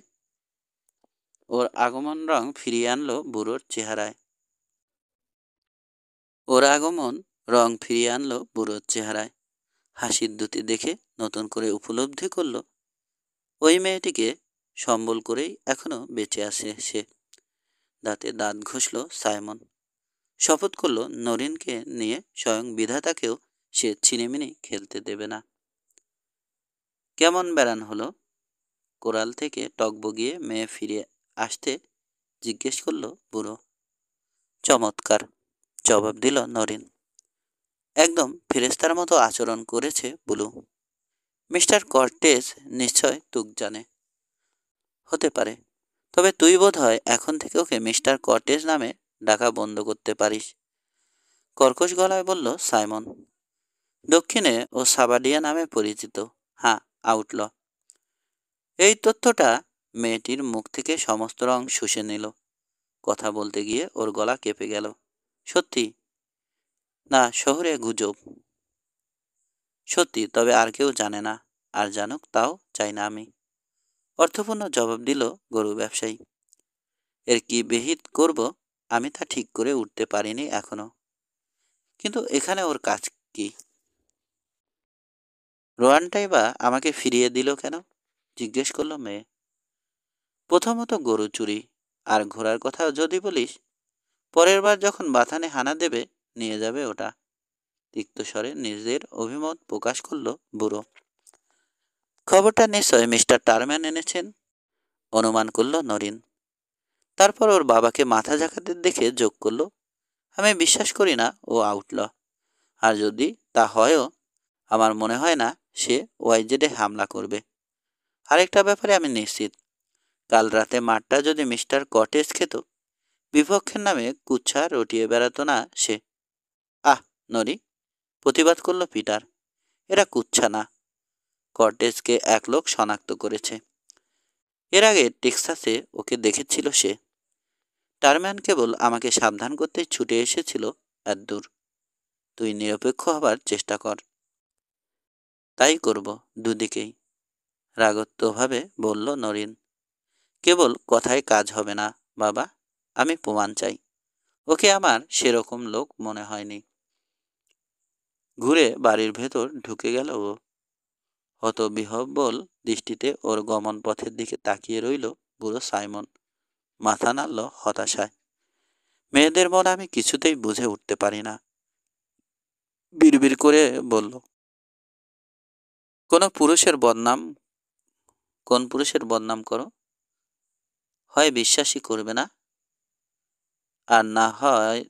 ওর আগমন রং ফিরিয়ে আনলো বুড়োর চেহারায়। ওর আগমন রং ফিরিয়ে আনলো বুড়োর চেহারায়। হাসির দ্যুতি দেখে নতুন করে উপলব্ধি করল ওই মেয়েটিকে সম্বল করেই এখনো বেঁচে আছে সে। দাঁতে দাঁত ঘষল সাইমন। শপথ করল নরিনকে নিয়ে স্বয়ং বিধাতাকেও সে ছিনিমিনি খেলতে দেবে না। কেমন বেড়ান হলো? কোরাল থেকে টকবগিয়ে মেয়ে ফিরে আসতে জিজ্ঞেস করল বুড়ো। চমৎকার, জবাব দিল নরিন। একদম ফেরেস্তার মতো আচরণ করেছে বুলু। মিস্টার কর্টেস নিশ্চয় তুক জানে। হতে পারে, তবে তুই বোধ হয় এখন থেকে ওকে মিস্টার কর্টেস নামে ডাকা বন্ধ করতে পারিস, কর্কশ গলায় বলল সাইমন। দক্ষিণে ও সাবাডিয়া নামে পরিচিত, হ্যাঁ, আউটল। এই তথ্যটা মেয়েটির মুখ থেকে সমস্ত রং শুষে নিল। কথা বলতে গিয়ে ওর গলা কেঁপে গেল। সত্যি? না, শহরে গুজব। সত্যি, তবে আর কেউ জানে না, আর জানুক তাও চাই না আমি। অর্থপূর্ণ জবাব দিল গরু ব্যবসায়ী। এর কি বিহিত করব আমি তা ঠিক করে উঠতে পারিনি এখনো। কিন্তু এখানে ওর কাজ কি? রোয়ানটাই বা আমাকে ফিরিয়ে দিল কেন? জিজ্ঞেস করল মেয়ে। প্রথমত গরু চুরি আর ঘোড়ার কথা যদি বলিস, পরের বার যখন বাথানে হানা দেবে নিয়ে যাবে ওটা। তিক্ত স্বরে নিজের অভিমত প্রকাশ করল বুড়ো। খবরটা নিশ্চয় মিস্টার টারম্যান এনেছেন, অনুমান করল নরিন। তারপর ওর বাবাকে মাথা ঝাঁকাতে দেখে যোগ করল, আমি বিশ্বাস করি না ও আউটল। আর যদি তা হয়ও, আমার মনে হয় না সে ওয়াইজেডে হামলা করবে। আরেকটা ব্যাপারে আমি নিশ্চিত, কাল রাতে মাঠটা যদি মিস্টার কটেজ খেত, বিপক্ষের নামে কুচ্ছা রটিয়ে বেড়াতো না সে। আহ নরি, প্রতিবাদ করল পিটার, এরা কুচ্ছা না, কর্টেজকে এক লোক শনাক্ত করেছে। এর আগে টেক্সাসে ওকে দেখেছিল সে। টারম্যান কেবল আমাকে সাবধান করতে ছুটে এসেছিল এতদূর। তুই নিরপেক্ষ হবার চেষ্টা কর। তাই করব, দুদিকেই, রাগত্বভাবে বলল নরিন। কেবল কথায় কাজ হবে না বাবা, আমি প্রমাণ চাই। ওকে আমার সেরকম লোক মনে হয়নি। ঘুরে বাড়ির ভেতর ঢুকে গেল ও। হতবিহ্বল দৃষ্টিতে ওর গমন পথের দিকে তাকিয়ে রইল বুড়ো সাইমন। মাথা নাড়ল হতাশায়। মেয়েদের মন আমি কিছুতেই বুঝে উঠতে পারি না। বিড়বিড় করে বলল, কোন পুরুষের বদনাম কোন পুরুষের বদনাম করো? হয় বিশ্বাসই করবে না, আর না হয়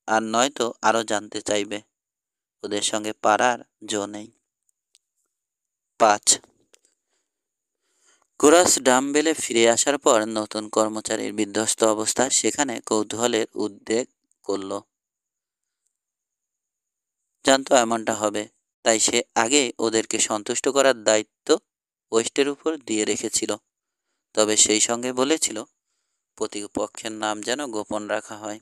আর নয়তো আরো জানতে চাইবে। ওদের সঙ্গে পারার জো নেই। 5 কোরাস ডাম্বেলে ফিরে আসার পর নতুন কর্মচারীর বিধ্বস্ত অবস্থা সেখানে কৌতূহলের উদ্রেক করল। জানতো এমনটা হবে, তাই সে আগেই ওদেরকে সন্তুষ্ট করার দায়িত্ব ওয়েস্টের উপর দিয়ে রেখেছিল। তবে সেই সঙ্গে বলেছিল প্রতিপক্ষের নাম যেন গোপন রাখা হয়।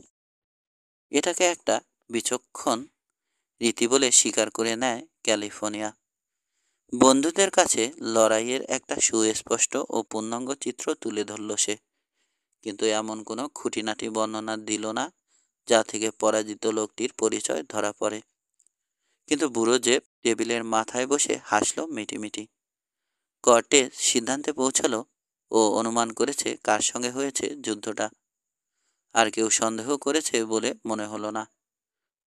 এটাকে একটা বিচক্ষণ রীতি বলে স্বীকার করে নেয় ক্যালিফোর্নিয়া। বন্ধুদের কাছে লড়াইয়ের একটা সুস্পষ্ট ও পূর্ণাঙ্গ চিত্র তুলে ধরল সে, কিন্তু এমন কোনো খুঁটিনাটি বর্ণনা দিল না যা থেকে পরাজিত লোকটির পরিচয় ধরা পড়ে। কিন্তু বুড়ো জেব টেবিলের মাথায় বসে হাসল মিটিমিটি। কর্টেজ সিদ্ধান্তে পৌঁছালো ও অনুমান করেছে কার সঙ্গে হয়েছে যুদ্ধটা। আর কেউ সন্দেহ করেছে বলে মনে হলো না।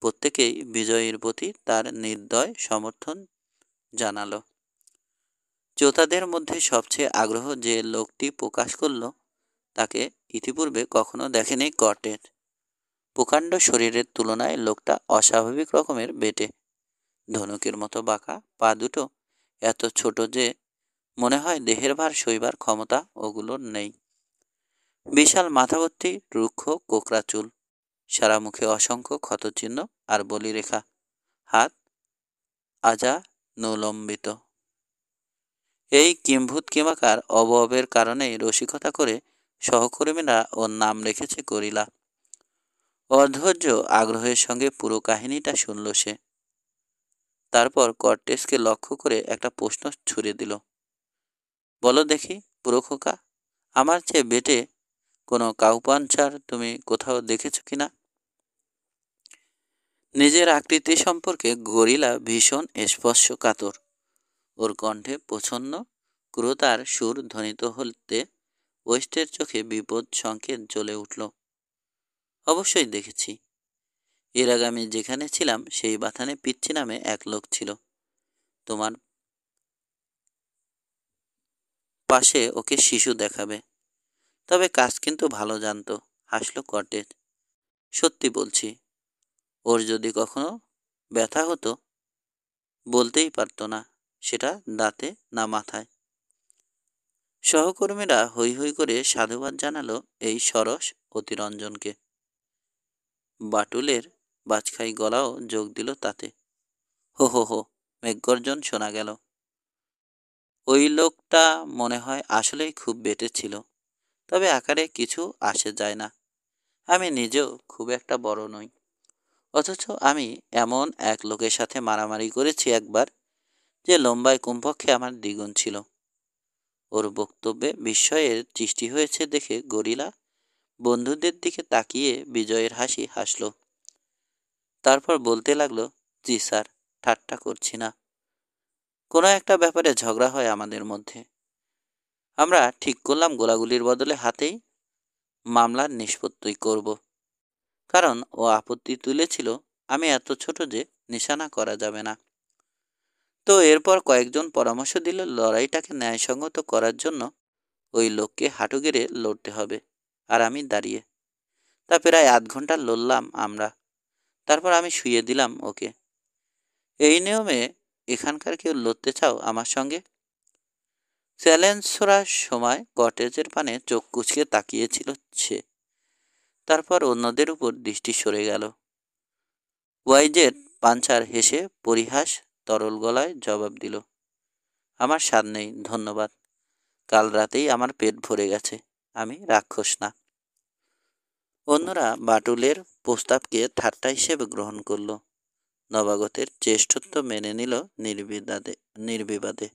প্রত্যেকেই বিজয়ীর প্রতি তার নির্দয় সমর্থন জানালো। শ্রোতাদের মধ্যে সবচেয়ে আগ্রহ যে লোকটি প্রকাশ করল, তাকে ইতিপূর্বে কখনো দেখেনি কর্টেজ। প্রকাণ্ড শরীরের তুলনায় লোকটা অস্বাভাবিক রকমের বেটে। ধনুকের মতো বাঁকা পা দুটো এত ছোট যে মনে হয় দেহের ভার সইবার ক্ষমতা ওগুলোর নেই। বিশাল মাথাভর্তি রুক্ষ কোকড়া চুল, সারা মুখে অসংখ্য ক্ষতচিহ্ন আর বলিরেখা, হাত আজা নৌলম্বিত। এই কিম্ভূত কিমাকার অবয়বের কারণেই রসিকতা করে সহকর্মীরা ওর নাম রেখেছে গরিলা। অধৈর্য আগ্রহের সঙ্গে পুরো কাহিনীটা শুনল সে। তারপর কর্টেসকে লক্ষ্য করে একটা প্রশ্ন ছুড়ে দিল। বলো দেখি বুড়ো খোকা, আমার চেয়ে বেটে কোনো কাউপাঞ্চার তুমি কোথাও দেখেছ কিনা? নিজের আকৃতি সম্পর্কে গরিলা ভীষণ স্পর্শকাতর। ওর কণ্ঠে প্রচ্ছন্ন ক্রোধার সুর ধ্বনিত হতে ওয়েস্টের চোখে বিপদ সংকেত জ্বলে উঠল। অবশ্যই দেখেছি। এর আগে আমি যেখানে ছিলাম সেই বাথানে পিচ্ছি নামে এক লোক ছিল। তোমার পাশে ওকে শিশু দেখাবে। তবে কাজ কিন্তু ভালো জানতো, হাসলো কর্টেজ। সত্যি বলছি, ওর যদি কখনো ব্যথা হতো বলতেই পারতো না, সেটা দাঁতে না মাথায়। সহকর্মীরা হৈ হৈ করে সাধুবাদ জানালো এই সরস অতিরঞ্জনকে। বাটুলের বাজখাই গলাও যোগ দিল তাতে। হো হো হো, মেঘগর্জন শোনা গেল। ওই লোকটা মনে হয় আসলেই খুব বেটে ছিল, তবে আকারে কিছু আসে যায় না। আমি নিজেও খুব একটা বড় নই, অথচ আমি এমন এক লোকের সাথে মারামারি করেছি একবার, যে লম্বায় কমপক্ষে আমার দ্বিগুণ ছিল। ওর বক্তব্যে বিস্ময়ের সৃষ্টি হয়েছে দেখে গরিলা বন্ধুদের দিকে তাকিয়ে বিজয়ের হাসি হাসল। তারপর বলতে লাগলো, জি স্যার, ঠাট্টা করছি না। কোনো একটা ব্যাপারে ঝগড়া হয় আমাদের মধ্যে। আমরা ঠিক করলাম গোলাগুলির বদলে হাতেই মামলার নিষ্পত্তি করব। কারণ ও আপত্তি তুলেছিল আমি এত ছোট যে নিশানা করা যাবে না। তো এরপর কয়েকজন পরামর্শ দিল লড়াইটাকে ন্যায়সঙ্গত করার জন্য ওই লোককে হাঁটু গেড়ে লড়তে হবে, আর আমি দাঁড়িয়ে। তা প্রায় আধ ঘন্টা লড়লাম আমরা। তারপর আমি শুইয়ে দিলাম ওকে। এই নিয়মে এখানকার কেউ লড়তে চাও আমার সঙ্গে? চ্যালেঞ্জ ছোড়ার সময় কটেজের পানে চোখ কুচকে তাকিয়েছিল সে। তারপর অন্যদের উপর দৃষ্টি সরে গেল। ওয়াইজের পাঞ্চার হেসে পরিহাস তরল গলায় জবাব দিল, আমার স্বাদ নেই ধন্যবাদ। কাল রাতেই আমার পেট ভরে গেছে, আমি রাক্ষস না। অন্যরা বাটুলের প্রস্তাবকে ঠাট্টা হিসেবে গ্রহণ করল। নবাগতের জ্যেষ্ঠত্ব মেনে নিল নির্বিবাদে।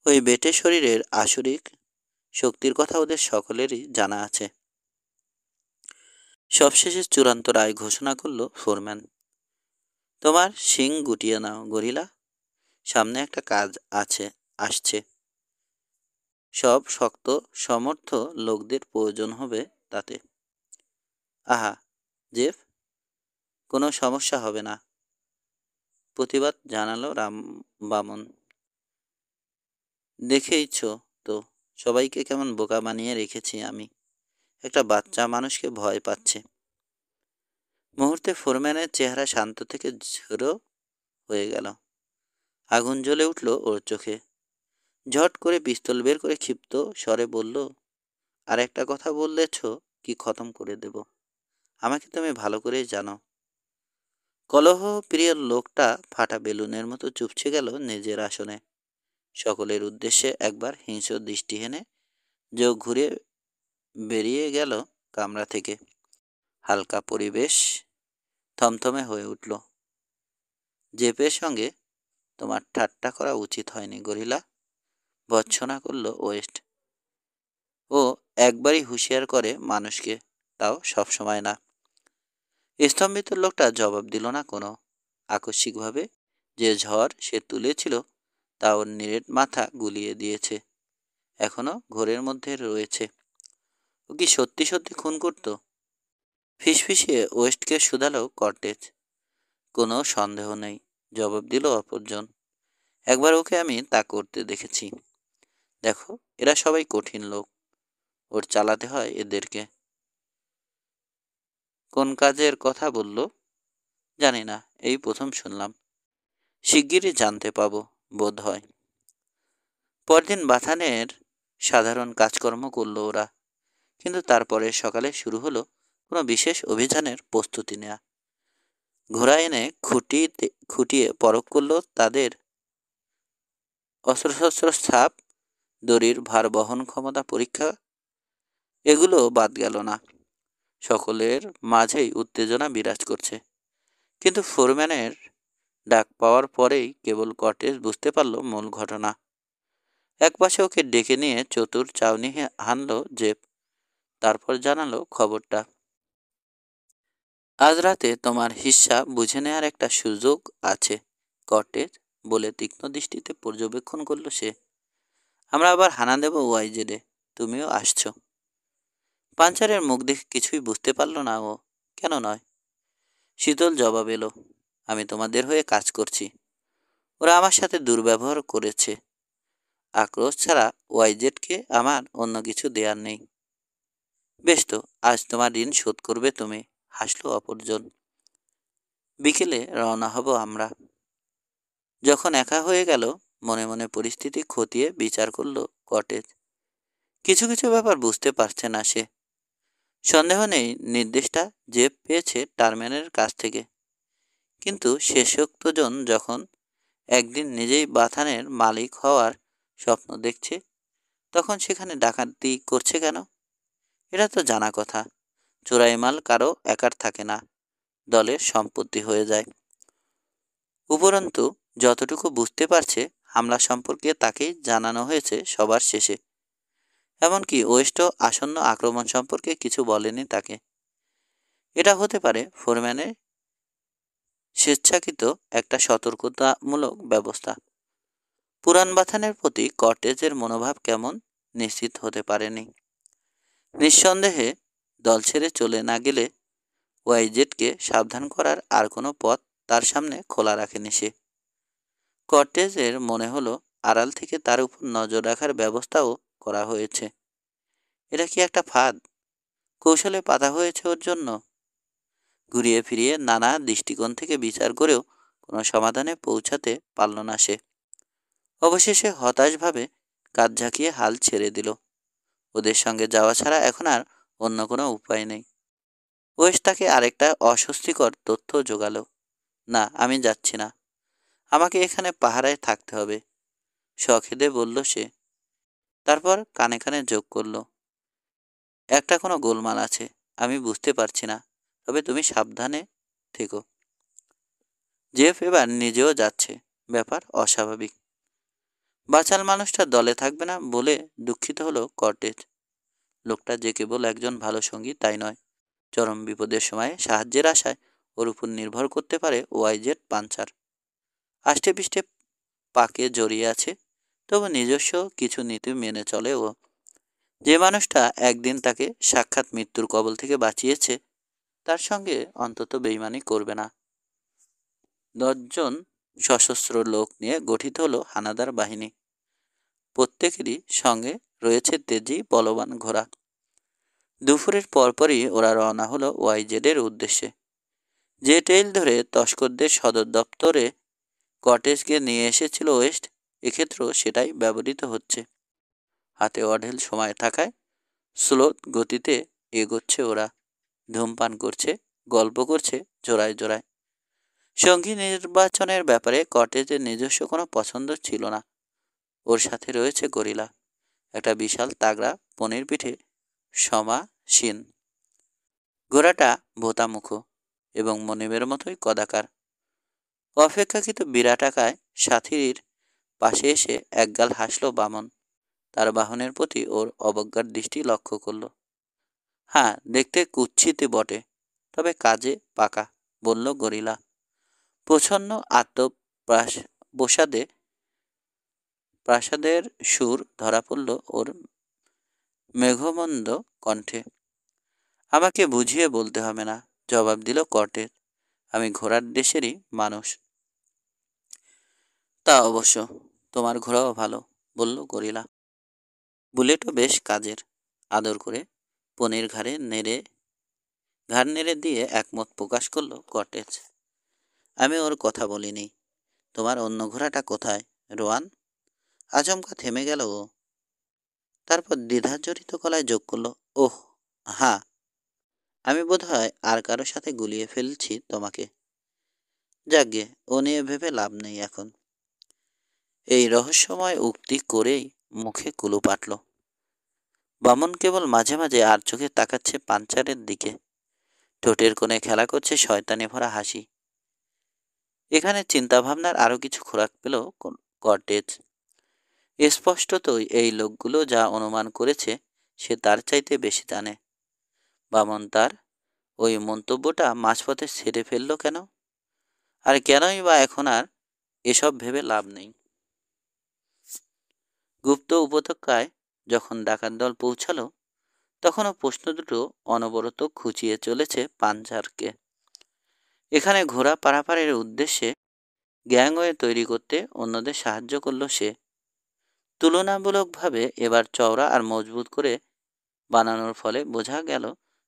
ওই বেটে শরীরের আসরিক শক্তির কথা ওদের সকলেরই জানা আছে। সবশেষে চূড়ান্ত রায় ঘোষণা করল ফোরম্যান, তোমার শিং গুটিয়ে নাও গরিলা, সামনে একটা কাজ আসছে। সব শক্ত সমর্থ লোকদের প্রয়োজন হবে তাতে। আহা জেফ, কোনো সমস্যা হবে না, প্রতিবাদ জানালো বামন। দেখেইছ তো সবাইকে কেমন বোকা বানিয়ে রেখেছি আমি। একটা বাচ্চা মানুষকে ভয় পাচ্ছে। মুহূর্তে ফোরম্যানের চেহারা শান্ত থেকে ঝোড়ো হয়ে গেল। আগুন জ্বলে উঠল ওর চোখে। ঝট করে পিস্তল বের করে ক্ষিপ্ত স্বরে বলল, আর একটা কথা বললেছ কি খতম করে দেব। আমাকে তুমি ভালো করেই জানো। কলহ প্রিয় লোকটা ফাটা বেলুনের মতো চুপছে গেল নিজের আসনে। সকলের উদ্দেশ্যে একবার হিংস্র দৃষ্টি হেনে চোখ ঘুরে বেরিয়ে গেল কামরা থেকে। হালকা পরিবেশ থমথমে হয়ে উঠল। জেপের সঙ্গে তোমার ঠাট্টা করা উচিত হয়নি গরিলা, ভর্ৎসনা করল ওয়েস্ট। ও একবারই হুঁশিয়ার করে মানুষকে, তাও সবসময় না। স্তম্ভিত লোকটা জবাব দিল না কোনো। আকস্মিকভাবে যে ঝড় সে তুলেছিল তা ওর নিরেট মাথা গুলিয়ে দিয়েছে। এখনো ঘোরের মধ্যে রয়েছে। ও কি সত্যি সত্যি খুন করত? ফিসফিসিয়ে ওয়েস্টকে শুধালো কর্টেজ। কোনো সন্দেহ নেই, জবাব দিল অপরজন। একবার ওকে আমি তা করতে দেখেছি। দেখো, এরা সবাই কঠিন লোক, ওর চালাতে হয় এদেরকে। কোন কাজের কথা বলল জানি না, এই প্রথম শুনলাম। শিগগিরই জানতে পাবো বোধ হয়। পরদিন বাথানের সাধারণ কাজকর্ম করল ওরা। কিন্তু তারপরে সকালে শুরু হলো কোনো বিশেষ অভিযানের প্রস্তুতি নেওয়া। ঘোড়া এনে খুঁটিয়ে পরখ করলো তাদের অস্ত্রশস্ত্র ছাপ, দড়ির ভার বহন ক্ষমতা পরীক্ষা। এগুলো বাদ গেল না। সকলের মাঝেই উত্তেজনা বিরাজ করছে। কিন্তু ফোরম্যানের ডাক পাওয়ার পরেই কেবল কটেজ বুঝতে পারল মূল ঘটনা। একপাশে ওকে ডেকে নিয়ে চতুর চাউনি হানল জেপ। তারপর জানালো খবরটা। আজ রাতে তোমার হিস্সা বুঝে নেওয়ার একটা সুযোগ আছে কটেজ, বলে তীক্ষ্ণ দৃষ্টিতে পর্যবেক্ষণ করল সে। আমরা আবার হানা দেব ওয়াইজেডে, তুমিও আসছো। পাঞ্চারের মুখ দেখে কিছুই বুঝতে পারল না ও। কেন নয়? শীতল জবাব এলো, আমি তোমাদের হয়ে কাজ করছি। ওরা আমার সাথে দুর্ব্যবহার করেছে। আক্রোশ ছাড়া ওয়াইজেডকে আমার অন্য কিছু দেয়ার নেই। বেশ তো, আজ তোমার ঋণ শোধ করবে তুমি, হাসলো অপরজন। বিকেলে রওনা হব আমরা। যখন একা হয়ে গেল মনে মনে পরিস্থিতি খতিয়ে বিচার করল কটেজ। কিছু কিছু ব্যাপার বুঝতে পারছে না সে। সন্দেহ নেই নির্দেশটা জেব পেয়েছে টারম্যানের কাছ থেকে। কিন্তু শেষোক্তজন যখন একদিন নিজেই বাথানের মালিক হওয়ার স্বপ্ন দেখছে, তখন সেখানে ডাকাতি করছে কেন? এটা তো জানা কথা। চোরাই মাল কারো একার থাকে না, দলের সম্পত্তি হয়ে যায়। উপরন্তু যতটুকু বুঝতে পারছে হামলা সম্পর্কে তাকে জানানো হয়েছে সবার শেষে। এমনকি ওয়েস্টও আসন্ন আক্রমণ সম্পর্কে কিছু বলেনি তাকে। এটা হতে পারে ফোরম্যানের স্বেচ্ছাকৃত একটা সতর্কতামূলক ব্যবস্থা। পুরান বাথানের প্রতি কর্টেজের মনোভাব কেমন নিশ্চিত হতে পারেনি। নিঃসন্দেহে দল ছেড়ে চলে না গেলে ওয়াইজেটকে সাবধান করার আর কোনো পথ তার সামনে খোলা রাখেনি সে। কর্টেজের মনে হলো আড়াল থেকে তার উপর নজর রাখার ব্যবস্থাও করা হয়েছে। এটা কি একটা ফাঁদ? কৌশলে পাতা হয়েছে ওর জন্য? ঘুরিয়ে ফিরিয়ে নানা দৃষ্টিকোণ থেকে বিচার করেও কোনো সমাধানে পৌঁছাতে পারল না সে। অবশেষে হতাশভাবে কাঁধ ঝাঁকিয়ে হাল ছেড়ে দিল। ওদের সঙ্গে যাওয়া ছাড়া এখন আর অন্য কোনো উপায় নেই। ওয়েস্ট তাকে আরেকটা অস্বস্তিকর তথ্য জোগালো। না, আমি যাচ্ছি না। আমাকে এখানে পাহারায় থাকতে হবে, সখেদে বলল সে। তারপর কানে কানে যোগ করল, একটা কোনো গোলমাল আছে, আমি বুঝতে পারছি না, তবে তুমি সাবধানে থেকো। জেফ এবার নিজেও যাচ্ছে, ব্যাপার অস্বাভাবিক। বাচাল মানুষটা দলে থাকবে না বলে দুঃখিত হলো কর্টেজ। লোকটা যে কেবল একজন ভালো সঙ্গী তাই নয়, চরম বিপদের সময় সাহায্যের আশায় ওর উপর নির্ভর করতে পারে ওয়াইজেট পাঞ্চার। আষ্টে পৃষ্ঠে পাকে জড়িয়ে আছে, তবু নিজস্ব কিছু নীতি মেনে চলে ও। যে মানুষটা একদিন তাকে সাক্ষাৎ মৃত্যুর কবল থেকে বাঁচিয়েছে, তার সঙ্গে অন্তত বেইমানি করবে না। 10 জন সশস্ত্র লোক নিয়ে গঠিত হলো হানাদার বাহিনী। প্রত্যেকেরই সঙ্গে রয়েছে তেজি বলবান ঘোড়া। দুপুরের পরপরই ওরা রওনা হলো ওয়াইজেডের উদ্দেশ্যে। যে টেইল ধরে তস্করদের সদর দপ্তরে কটেজকে নিয়ে এসেছিল ওয়েস্ট, এক্ষেত্রেও সেটাই ব্যবহৃত হচ্ছে। হাতে অঢেল সময় থাকায় স্লোথ গতিতে এগোচ্ছে ওরা। ধূমপান করছে, গল্প করছে জোড়ায় জোড়ায়। সঙ্গী নির্বাচনের ব্যাপারে কটেজের নিজস্ব কোনো পছন্দ ছিল না। ওর সাথে রয়েছে গরিলা, একটা বিশাল তাগড়া পনির পিঠে সমাসীন। ঘোড়াটা ভোতামুখ এবং মনিবের মতোই কদাকার। অপেক্ষাকৃত বিরাটাকায় সাথীর পাশে এসে একগাল হাসল বামন। তার বাহনের প্রতি ওর অবজ্ঞার দৃষ্টি লক্ষ্য করল। হ্যাঁ, দেখতে কুৎসিত বটে, তবে কাজে পাকা, বলল গরিলা। প্রচ্ছন্ন প্রাসাদের সুর ধরা পড়ল ওর মেঘমন্দ কণ্ঠে। আমাকে বুঝিয়ে বলতে হবে না, জবাব দিল কর্টেজ। আমি ঘোড়ার দেশেরই মানুষ। তা অবশ্য, তোমার ঘোড়াও ভালো, বলল গরিলা। বুলেটও বেশ কাজের। আদর করে পনির ঘাড় নেড়ে দিয়ে একমত প্রকাশ করল কটেজ। আমি ওর কথা বলিনি। তোমার অন্য ঘোড়াটা কোথায়, রোয়ান? আচমকা থেমে গেল ও। তারপর দ্বিধাজড়িত গলায় যোগ করল, ওহ হ্যাঁ, আমি বোধহয় আর কারোর সাথে গুলিয়ে ফেলছি তোমাকে। যাকগে, ও নিয়ে ভেবে লাভ নেই এখন। এই রহস্যময় উক্তি করেই মুখে কুলু পাটল। বামন কেবল মাঝে মাঝে আর চোখে তাকাচ্ছে পাঞ্চারের দিকে। ঠোঁটের কোণে খেলা করছে শয়তানি ভরা হাসি। এখানে চিন্তাভাবনার আরও কিছু খোরাক পেল কর্টেজ। স্পষ্টতই এই লোকগুলো যা অনুমান করেছে সে তার চাইতে বেশি জানে। বামন তার ওই মন্তব্যটা মাঝপথে ছেড়ে ফেলল কেন? আর কেনই বা এখন আর এসব ভেবে লাভ নেই। গুপ্ত উপত্যকায় যখন ডাকাত দল পৌঁছালো, তখনও প্রশ্ন দুটো অনবরত খুঁচিয়ে চলেছে পাঞ্চারকে। এখানে ঘোড়া পারাপারের উদ্দেশ্যে গ্যাংওয়ে তৈরি করতে অন্যদের সাহায্য করল সে। তুলনামূলকভাবে এবার চওড়া আর মজবুত করে বানানোর ফলে বোঝা গেল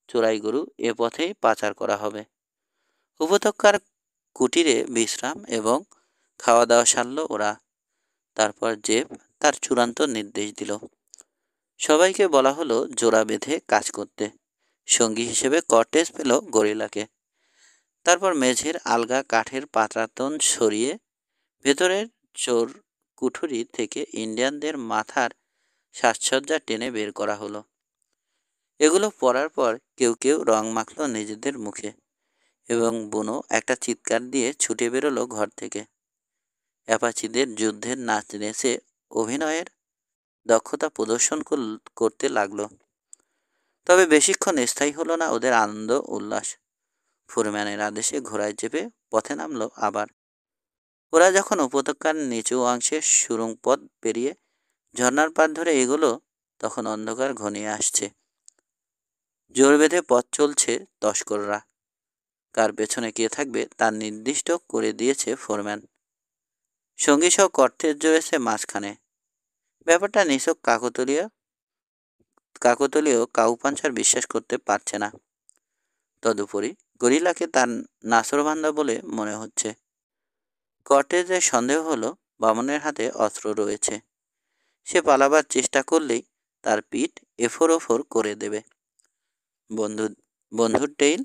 চোরাই গরু এ পথেই পাচার করা হবে। উপত্যকার কুটিরে বিশ্রাম এবং খাওয়া দাওয়া সারল ওরা। তারপর জেফ তার চূড়ান্ত নির্দেশ দিল। সবাইকে বলা হলো জোড়া বেঁধে কাজ করতে। সঙ্গী হিসেবে কর্টেজ পেল গরিলাকে। তারপর মেঝের আলগা কাঠের পাতাতন সরিয়ে ভেতরের চোর কুঠুরি থেকে ইন্ডিয়ানদের মাথার সাজসজ্জা টেনে বের করা হলো। এগুলো পরার পর কেউ কেউ রং মাখল নিজেদের মুখে এবং বুনো একটা চিৎকার দিয়ে ছুটে বেরোলো ঘর থেকে। অ্যাপাচিদের যুদ্ধের নাচ নেচে অভিনয়ের দক্ষতা প্রদর্শন করতে লাগলো। তবে বেশিক্ষণ স্থায়ী হলো না ওদের আনন্দ উল্লাস। ফোরম্যানের আদেশে ঘোড়ায় চেপে পথে নামলো আবার। ওরা যখন উপত্যকার নিচু অংশে সুড়ঙ্গ পথ পেরিয়ে ঝর্নার পাড় ধরে এগোলো, তখন অন্ধকার ঘনিয়ে আসছে। জোর বেঁধে পথ চলছে তস্কররা। কার পেছনে কে থাকবে তা নির্দিষ্ট করে দিয়েছে ফোরম্যান। সঙ্গী সহ কর্তেজ রয়েছে মাঝখানে। ব্যাপারটা নিছক কাকতলীয় কাউপাঞ্চার বিশ্বাস করতে পারছে না। তদুপরি গরিলাকে তার নাসরবান্ধা বলে মনে হচ্ছে। কর্টেজের সন্দেহ হলো বামনের হাতে অস্ত্র রয়েছে। সে পালাবার চেষ্টা করলেই তার পিঠ এফোর ওফোর করে দেবে। বন্ধুর টেইল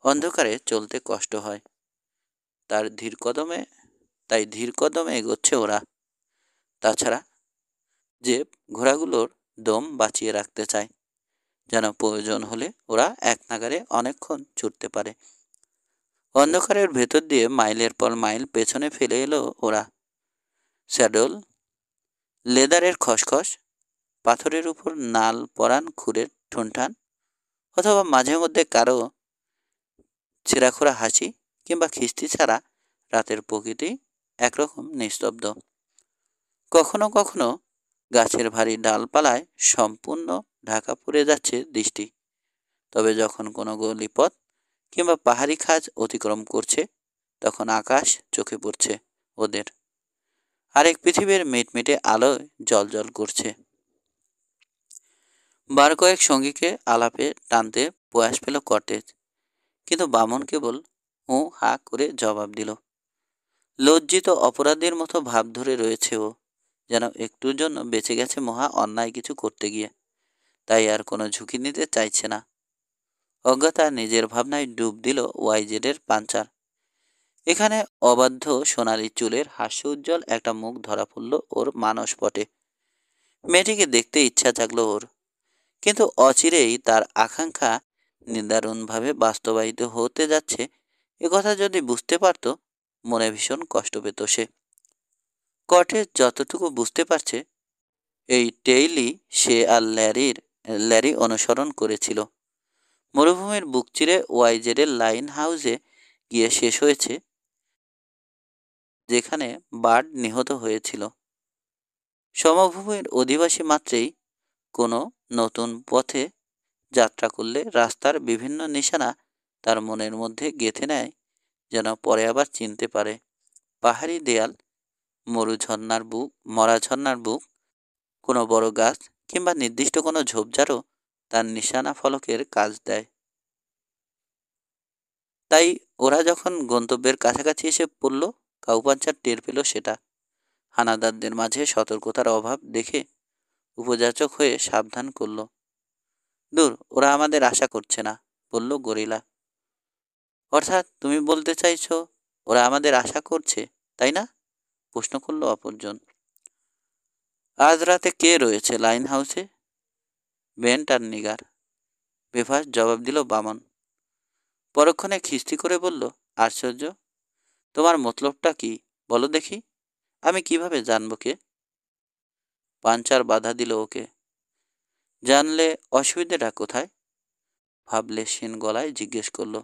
অন্ধকারে চলতে কষ্ট হয়। তাই ধীর কদমে এগোচ্ছে ওরা। তাছাড়া যে ঘোড়াগুলোর দম বাঁচিয়ে রাখতে চায়, যেন প্রয়োজন হলে ওরা এক নাগারে অনেকক্ষণ ছুটতে পারে। অন্ধকারের ভেতর দিয়ে মাইলের পর মাইল পেছনে ফেলে এলো ওরা। স্যাডল, লেদারের খসখস, পাথরের উপর নাল পরান খুরের ঠুনঠান, অথবা মাঝে মধ্যে কারো ছেঁড়াখোড়া হাসি কিংবা খিস্তি ছাড়া রাতের প্রকৃতি একরকম নিস্তব্ধ। কখনো কখনো গাছের ভারী ডালপালায় সম্পূর্ণ ঢাকা পড়ে যাচ্ছে দৃষ্টি। তবে যখন কোনো গলিপথ কিংবা পাহাড়ি খাজ অতিক্রম করছে, তখন আকাশ চোখে পড়ছে ওদের। আরেক পৃথিবীর মিটমিটে আলোয় জ্বলজ্বল করছে। বার কয়েক সঙ্গীকে আলাপে টানতে প্রয়াস পেল কর্টেজ, কিন্তু বামন কেবল হু হা করে জবাব দিল। লজ্জিত অপরাধীর মতো ভাব ধরে রয়েছে ও, যেন একটুর জন্য বেঁচে গেছে মহা অন্যায় কিছু করতে গিয়ে, তাই আর কোনো ঝুঁকি নিতে চাইছে না। অজ্ঞতা নিজের ভাবনায় ডুব দিল ওয়াইজেডের পাঞ্চার। এখানে অবাধ্য সোনালি চুলের হাস্য উজ্জ্বল একটা মুখ ধরা পড়ল ওর মানসপটে। মেয়েটিকে দেখতে ইচ্ছা জাগলো ওর, কিন্তু অচিরেই তার আকাঙ্ক্ষা নিদারুণভাবে বাস্তবায়িত হতে যাচ্ছে একথা যদি বুঝতে পারত, মনে ভীষণ কষ্ট পেত সে। কর্টেজ যতটুকু বুঝতে পারছে, এই টেইলই সে আর ল্যারি অনুসরণ করেছিল। মরুভূমির বুক চিরে ওয়াইজেডের লাইন হাউসে গিয়ে শেষ হয়েছে, যেখানে বার্ড নিহত হয়েছিল। সমভূমির অধিবাসী মাত্রেই কোনো নতুন পথে যাত্রা করলে রাস্তার বিভিন্ন নিশানা তার মনের মধ্যে গেঁথে নেয়, যেন পরে আবার চিনতে পারে। পাহাড়ি দেয়াল, মরা ঝর্নার বুক, কোনো বড় গাছ কিংবা নির্দিষ্ট কোনো ঝোপঝাড়ও তার নিশানা ফলকের কাজ দেয়। তাই ওরা যখন গন্তব্যের কাছাকাছি এসে পড়ল, কাউপাঞ্চার টের পেল সেটা। হানাদারদের মাঝে সতর্কতার অভাব দেখে উপযাচক হয়ে সাবধান করল। দূর, ওরা আমাদের আশা করছে না, বলল গরিলা। অর্থাৎ তুমি বলতে চাইছ ওরা আমাদের আশা করছে, তাই না? প্রশ্ন করল অপরজন। আজ রাতে কে রয়েছে লাইন হাউসে? বেন্ট আর নিগার, বেফাস জবাব দিল বামন। পরক্ষণে খিস্তি করে বলল, আশ্চর্য, তোমার মতলবটা কি বলো দেখি, আমি কিভাবে জানব কে? পাঞ্চার বাধা দিল ওকে। জানলে অসুবিধাটা কোথায়? ভাবলেশহীন গলায় জিজ্ঞেস করলো।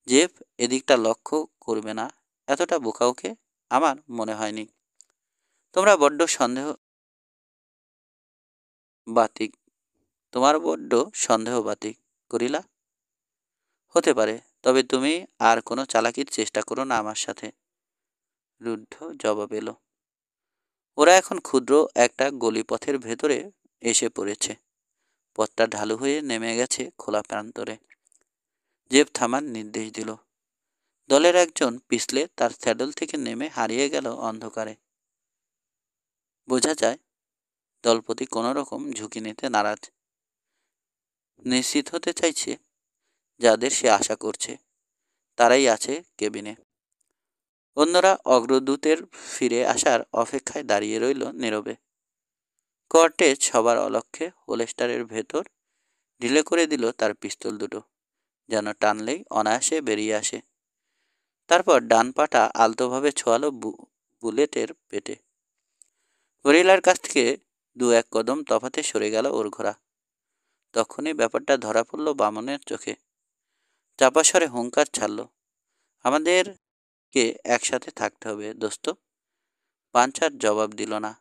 জেফ এদিকটা লক্ষ্য করবে না, এতটা বোকা ওকে আমার মনে হয়নি। তোমার বড্ড সন্দেহ বাতিক করিলা। হতে পারে, তবে তুমি আর কোনো চালাকির চেষ্টা করো না আমার সাথে, রুদ্ধ জবাব এলো। ওরা এখন ক্ষুদ্র একটা গলিপথের ভেতরে এসে পড়েছে। পথটা ঢালু হয়ে নেমে গেছে খোলা প্রান্তরে। জেব থামার নির্দেশ দিল। দলের একজন পিছলে তার স্যাডল থেকে নেমে হারিয়ে গেল অন্ধকারে। বোঝা যায় দলপতি কোনো রকম ঝুঁকি নিতে নারাজ। নিশ্চিত হতে চাইছে যাদের সে আশা করছে তারাই আছে কেবিনে। অন্যরা অগ্রদূতের ফিরে আসার অপেক্ষায় দাঁড়িয়ে রইল নীরবে। কর্টেজ সবার অলক্ষ্যে হোলেস্টারের ভেতর ঢিলে করে দিল তার পিস্তল দুটো, যেন টানলেই অনায়াসে বেরিয়ে আসে। তারপর ডান পাটা আলতোভাবে ছোঁয়ালো বুলেটের পেটে। গরিলার কাছ থেকে 2-1 কদম তফাতে সরে গেল ওর ঘোড়া। তখনই ব্যাপারটা ধরা পড়ল বামনের চোখে। চাপা স্বরে হুঙ্কার ছাড়ল, আমাদেরকে একসাথে থাকতে হবে দোস্ত। পাঞ্চার জবাব দিল না।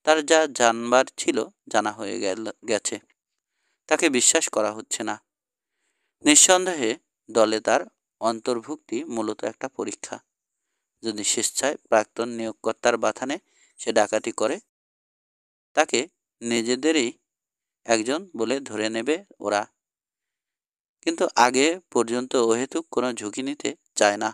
তার যা জানবার ছিল জানা হয়ে গেছে। তাকে বিশ্বাস করা হচ্ছে না। নিঃসন্দেহে দলে তার অন্তর্ভুক্তি মূলত একটা পরীক্ষা। যদি স্বেচ্ছায় প্রাক্তন নিয়োগকর্তার বাথানে সে ডাকাতি করে, তাকে নিজেদেরই একজন বলে ধরে নেবে ওরা। কিন্তু আগে পর্যন্ত অহেতুক কোনো ঝুঁকি নিতে চায় না।